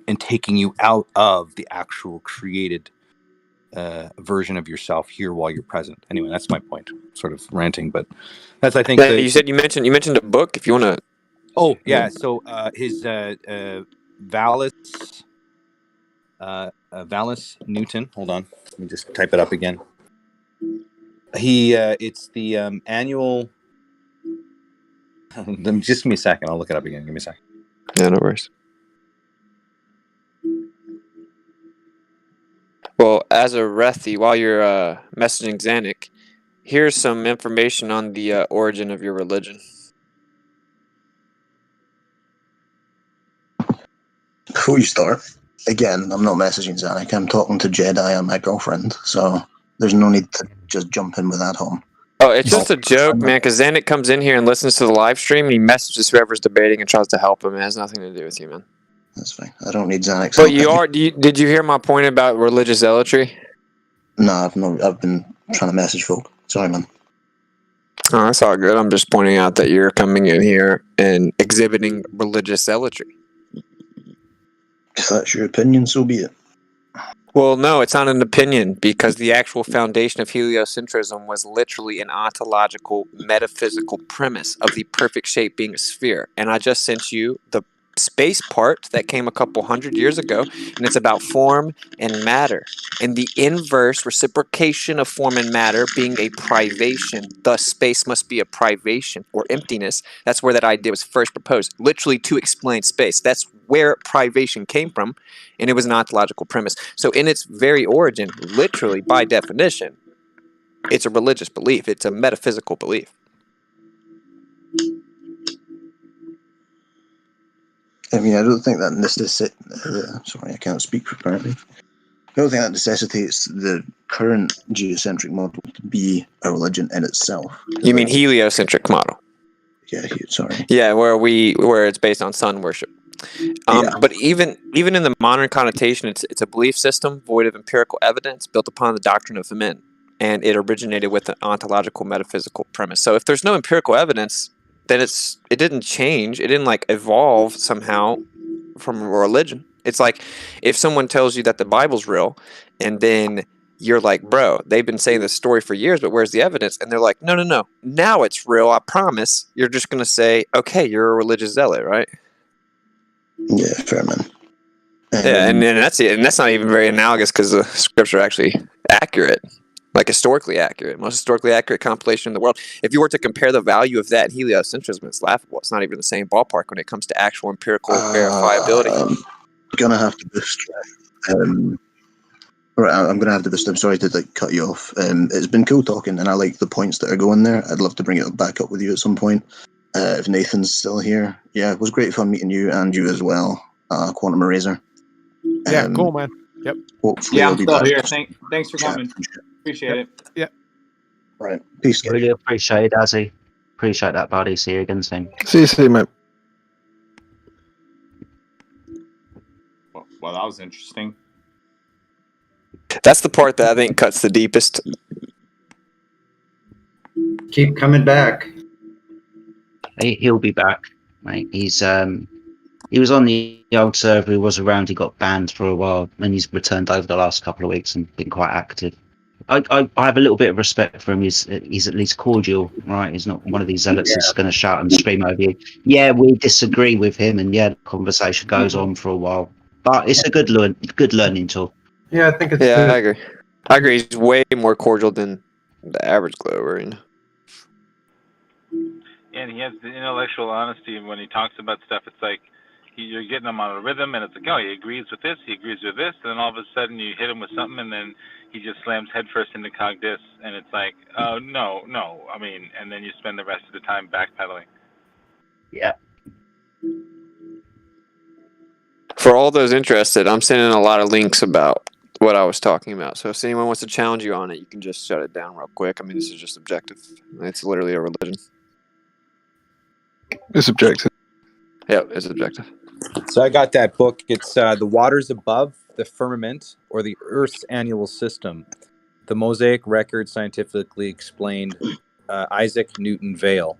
and taking you out of the actual created version of yourself here while you're present. Anyway, that's my point. Sort of ranting, but that's, I think. Yeah, you mentioned a book. If you want to. Oh yeah, so his Valis Newton. Hold on, let me just type it up again. It's the annual. Just give me a second. I'll look it up again. Give me a second. Yeah, no worries. Well, as a Rethi, while you're messaging Xanic, here's some information on the origin of your religion. Before you start, again, I'm not messaging Xanic. I'm talking to Jedi and my girlfriend, so there's no need to just jump in with that home. Oh, it's just a joke, man. Because Zanuck comes in here and listens to the live stream, and he messages whoever's debating and tries to help him. It has nothing to do with you, man. That's fine. I don't need Xanax. But you are. Did you hear my point about religious zealotry? No, I've been trying to message folk. Sorry, man. Oh, that's all good. I'm just pointing out that you're coming in here and exhibiting religious zealotry. If that's your opinion, so be it. Well, no, it's not an opinion, because the actual foundation of heliocentrism was literally an ontological, metaphysical premise of the perfect shape being a sphere. And I just sent you the space part that came a couple hundred years ago, and it's about form and matter, and the inverse reciprocation of form and matter being a privation. Thus, space must be a privation or emptiness. That's where that idea was first proposed, literally to explain space. That's where privation came from, and it was an ontological premise. So in its very origin, literally by definition, it's a religious belief. It's a metaphysical belief. I mean, I don't think that sorry, I can't speak apparently. I don't think that necessitates the current geocentric model to be a religion in itself. You mean heliocentric model? Yeah, sorry. Yeah, where it's based on sun worship. But even in the modern connotation, it's a belief system void of empirical evidence, built upon the doctrine of men, and it originated with an ontological metaphysical premise. So if there's no empirical evidence, then it didn't change. It didn't like evolve somehow from a religion. It's like if someone tells you that the Bible's real, and then you're like, bro, they've been saying this story for years, but where's the evidence? And they're like, no, now it's real, I promise. You're just going to say, okay, you're a religious zealot, right? Yeah, fair, man. Yeah, and that's it. And that's not even very analogous, because the scripts are actually accurate. Like historically accurate, most historically accurate compilation in the world. If you were to compare the value of that and heliocentrism, it's laughable. It's not even the same ballpark when it comes to actual empirical verifiability. I'm gonna have to boost. Right, I'm gonna have to boost. I'm sorry to cut you off. It's been cool talking, and I like the points that are going there. I'd love to bring it back up with you at some point. If Nathan's still here, yeah, it was great fun meeting you and you as well, Quantum Eraser. Yeah, cool, man. Yep. Yeah, I'm still here. Thanks for coming. Appreciate it. Yeah. Right. Peace. Really appreciate it, Azzy. Appreciate that, buddy. See you again soon. See you soon, mate. Well, that was interesting. That's the part that I think cuts the deepest. Keep coming back. He'll be back, mate. He was on the old server. He was around. He got banned for a while, and he's returned over the last couple of weeks and been quite active. I have a little bit of respect for him. He's at least cordial, right? He's not one of these zealots that's going to shout and scream over you. Yeah, we disagree with him, and yeah, the conversation goes on for a while. But it's a good learning tool. Yeah, I think it's. Yeah, I agree. I agree. He's way more cordial than the average Glover. You know? Yeah, and he has the intellectual honesty when he talks about stuff. It's like you're getting him on a rhythm, and it's like, oh, he agrees with this, he agrees with this, and then all of a sudden you hit him with something, and then he just slams headfirst into Cogdis, and it's like, oh, no, I mean, and then you spend the rest of the time backpedaling. Yeah. For all those interested, I'm sending a lot of links about what I was talking about. So if anyone wants to challenge you on it, you can just shut it down real quick. I mean, this is just objective. It's literally a religion. It's objective. Yep, it's objective. So I got that book. It's The Waters Above the Firmament, or the Earth's Annual System. The Mosaic Record Scientifically Explained, Isaac Newton Vail.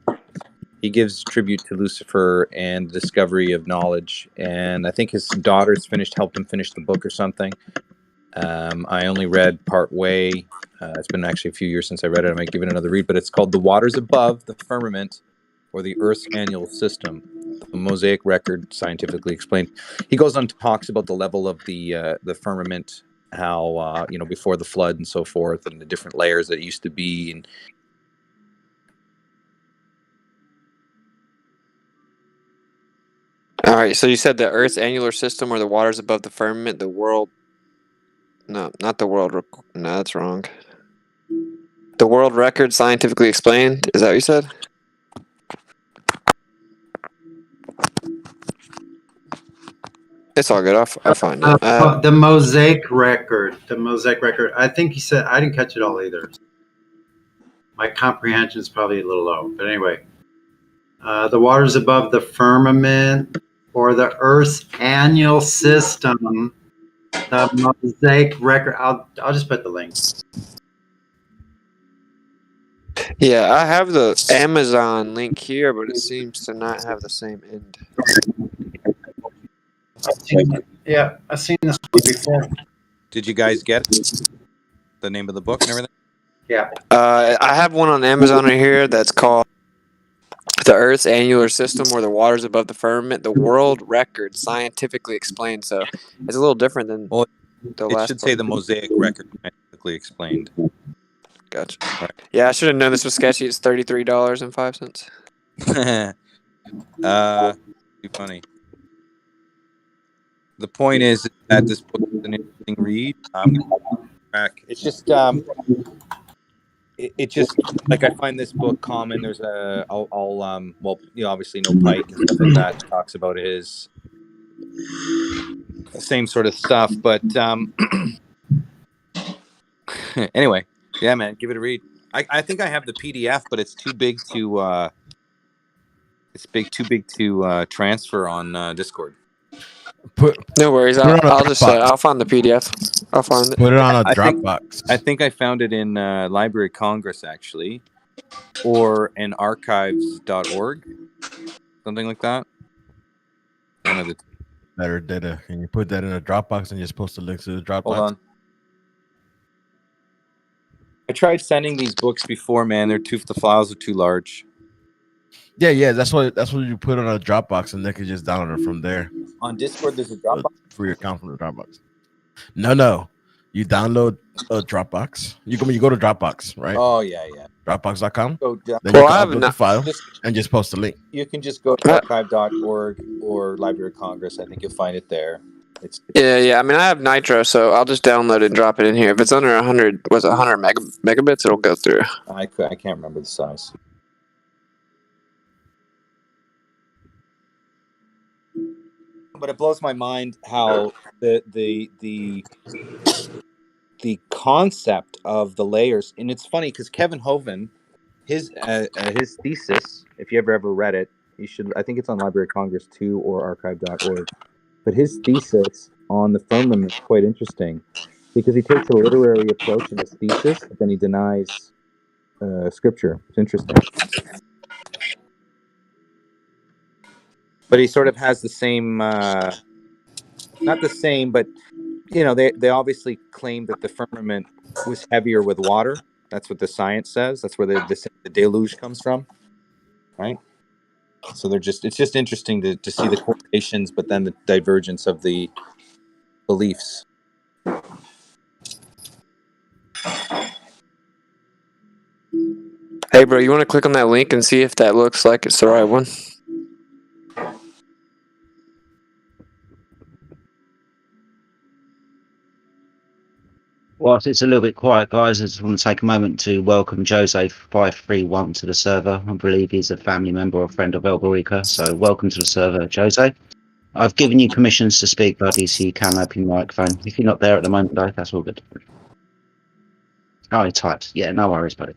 He gives tribute to Lucifer and the discovery of knowledge. And I think his daughters helped him finish the book or something. I only read part way. It's been actually a few years since I read it. I might give it another read. But it's called The Waters Above the Firmament, or the Earth's Annual System. The Mosaic Record Scientifically Explained. He goes on to talks about the level of the firmament, how before the flood and so forth, and the different layers that it used to be. And all right, so you said the Earth's annular system, or the waters above the firmament, the world. No, not the world. No, that's wrong. The world record scientifically explained. Is that what you said? It's all good. I'll find it. The Mosaic Record. The Mosaic Record. I think he said, I didn't catch it all either. My comprehension is probably a little low, but anyway. The waters above the firmament or the Earth's annual system, the Mosaic record. I'll just put the link. Yeah, I have the Amazon link here, but it seems to not have the same end. Yeah, I've seen this one before. Did you guys get the name of the book and everything? Yeah. I have one on Amazon right here that's called The Earth's Annular System or the Waters Above the Firmament, the World Record Scientifically Explained. So it's a little different than the last It should say the Mosaic Record Scientifically Explained. Gotcha. Yeah, I should have known this was sketchy. It's $33.05. Too funny. The point is that this book is an interesting read. It's just, it just like I find this book common. There's obviously No Pike and stuff like that talks about his same sort of stuff. But anyway, yeah, man, give it a read. I think I have the PDF, but it's too big to transfer on Discord. No worries. I'll find the PDF. I'll find it. Put it on a Dropbox. I think I found it in Library of Congress, actually, or in archives.org, something like that. One of the better data. Can you put that in a Dropbox and just post the links to the Dropbox? Hold on. I tried sending these books before, man. The files are too large. Yeah. That's what you put on a Dropbox, and they can just download it from there. On Discord, there's a Dropbox for your account from the Dropbox. No. You download a Dropbox. You go to Dropbox, right? Oh yeah. Dropbox.com. So, then you can upload the file and just post the link. You can just go to archive.org or Library of Congress. I think you'll find it there. Yeah. I mean, I have Nitro, so I'll just download it and drop it in here. If it's under 100 megabits, it'll go through. I can't remember the size. But it blows my mind how the concept of the layers, and it's funny because Kevin Hovind, his thesis, if you ever read it, you should. I think it's on Library of Congress 2 or archive.org. But his thesis on the firmament is quite interesting because he takes a literary approach in his thesis, but then he denies scripture. It's interesting. But he sort of has the same, not the same, but, they obviously claim that the firmament was heavier with water. That's what the science says. That's where the deluge comes from, right? So it's just interesting to see the correlations, but then the divergence of the beliefs. Hey, bro, you want to click on that link and see if that looks like it's the right one? Whilst it's a little bit quiet, guys, I just want to take a moment to welcome Jose531 to the server. I believe he's a family member or friend of Elberica, so welcome to the server, Jose. I've given you permissions to speak, buddy, so you can open your microphone. If you're not there at the moment, though, that's all good. Oh, he typed. Yeah, no worries, buddy.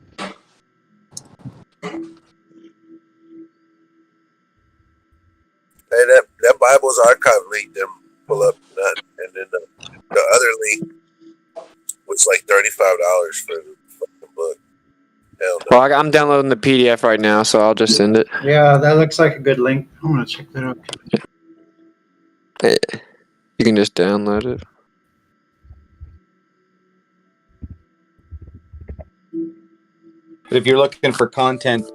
Hey, that Bible's archive link didn't pull up nothing, and then the other link was like $35 for the fucking book. Hell no. Well, I'm downloading the PDF right now, so I'll just send it. Yeah, that looks like a good link. I'm gonna check that out. You can just download it. If you're looking for content,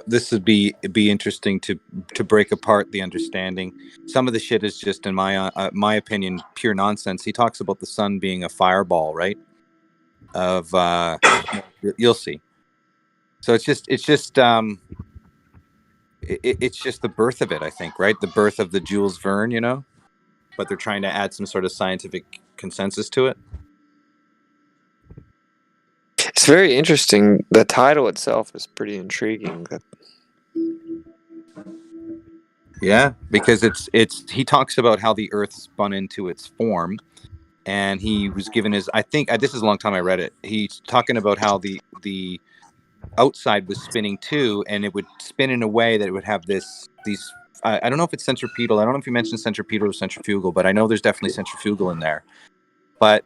this would be interesting to break apart the understanding. Some of the shit is just, in my opinion, pure nonsense. He talks about the sun being a fireball, right? You'll see. So it's just the birth of it, I think, right? The birth of the Jules Verne, but they're trying to add some sort of scientific consensus to it. It's very interesting. The title itself is pretty intriguing. Yeah, because he talks about how the Earth spun into its form, and he was given his. I think this is a long time I read it. He's talking about how the outside was spinning too, and it would spin in a way that it would have these. I don't know if it's centripetal. I don't know if you mentioned centripetal or centrifugal, but I know there's definitely centrifugal in there. But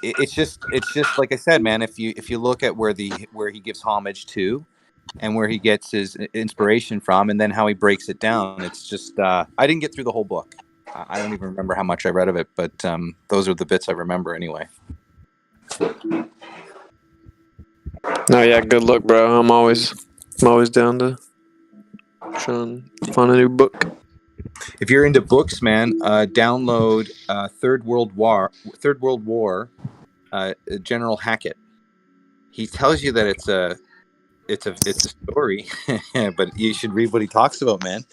it's just like I said, man. If you look at where he gives homage to, and where he gets his inspiration from, and then how he breaks it down, it's just I didn't get through the whole book. I don't even remember how much I read of it, but those are the bits I remember anyway. No, yeah, good luck, bro. I'm always down to try and find a new book. If you're into books, man, download Third World War, General Hackett. He tells you that it's a story, but you should read what he talks about, man.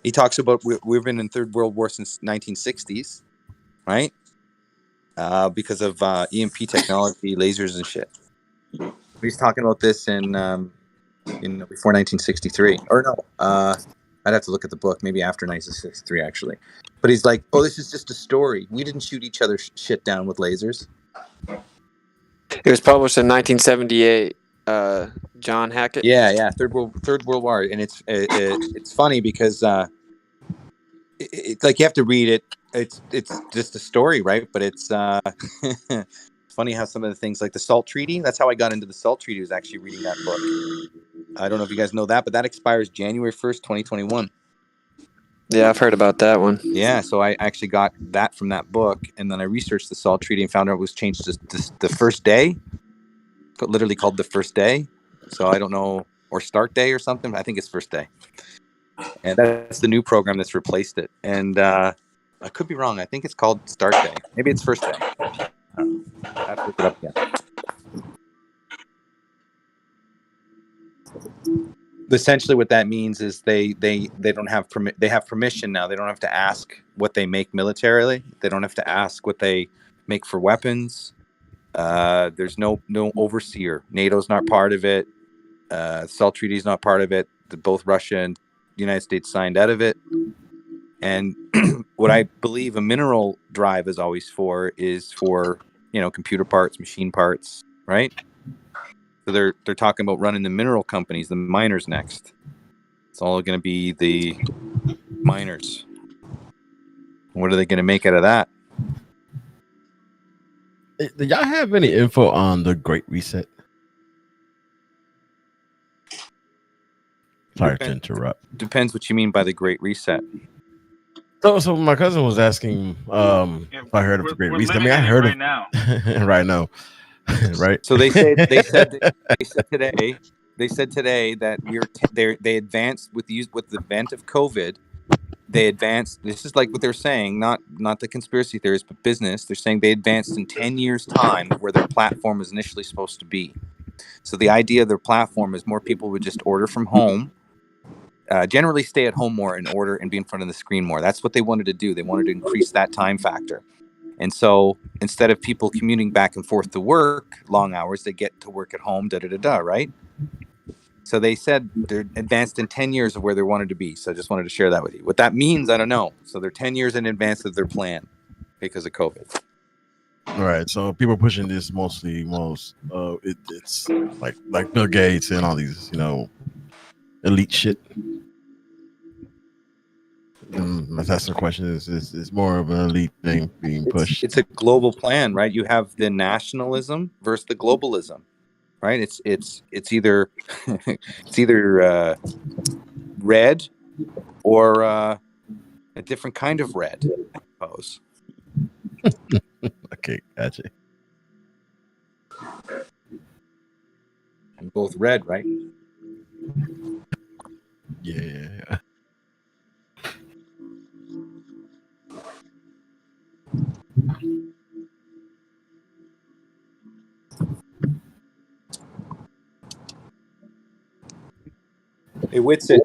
He talks about we've been in Third World War since 1960s, right? Because of EMP technology, lasers and shit. He's talking about this in before 1963, or no, I'd have to look at the book, maybe after 1963 actually. But he's like, oh, this is just a story. We didn't shoot each other shit down with lasers. It was published in 1978. John Hackett. Yeah, Third World War, and it's funny because it's like you have to read it. It's just a story, right? But it's funny how some of the things like the SALT Treaty. That's how I got into the SALT Treaty. Was actually reading that book. I don't know if you guys know that, but that expires January 1st, 2021. Yeah, I've heard about that one. Yeah, so I actually got that from that book, and then I researched the SALT Treaty and found out it was changed to the first day. Literally called the first day. So I don't know, or start day or something. I think it's first day. And that's the new program that's replaced it. And I could be wrong. I think it's called start day. Maybe it's first day. I have to look it up again. Essentially what that means is they don't have they have permission now. They don't have to ask what they make militarily. They don't have to ask what they make for weapons. There's no overseer. NATO's not part of it. SALT Treaty is not part of it. Both Russia and the United States signed out of it. And what I believe a mineral drive is always for is for, computer parts, machine parts, right? So they're talking about running the mineral companies, the miners next. It's all going to be the miners. What are they going to make out of that? Do y'all have any info on the Great Reset? Sorry to interrupt. Depends what you mean by the Great Reset. So my cousin was asking if I heard of the Great Reset. I mean, I heard it now. Right now, right? So they said today that they advanced with the advent of COVID. They advanced. This is like what they're saying, not the conspiracy theories, but business. They're saying they advanced in 10 years' time where their platform was initially supposed to be. So the idea of their platform is more people would just order from home, generally stay at home more and order and be in front of the screen more. That's what they wanted to do. They wanted to increase that time factor. And so instead of people commuting back and forth to work long hours, they get to work at home, right? So they said they're advanced in 10 years of where they wanted to be. So I just wanted to share that with you. What that means, I don't know. So they're 10 years in advance of their plan because of COVID. All right. So people pushing this it's like Bill Gates and all these, elite shit. That's the question. Is more of an elite thing being pushed? It's a global plan, right? You have the nationalism versus the globalism. Right, it's either it's either red or a different kind of red, I suppose. Okay, gotcha. And both red, right? Yeah. Hey, Witsit,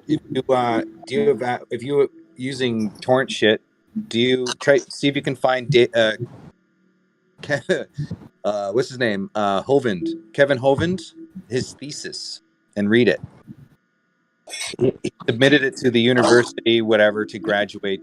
if you're using torrent shit, do you see if you can find what's his name? Kevin Hovind, his thesis, and read it. He submitted it to the university, whatever, to graduate.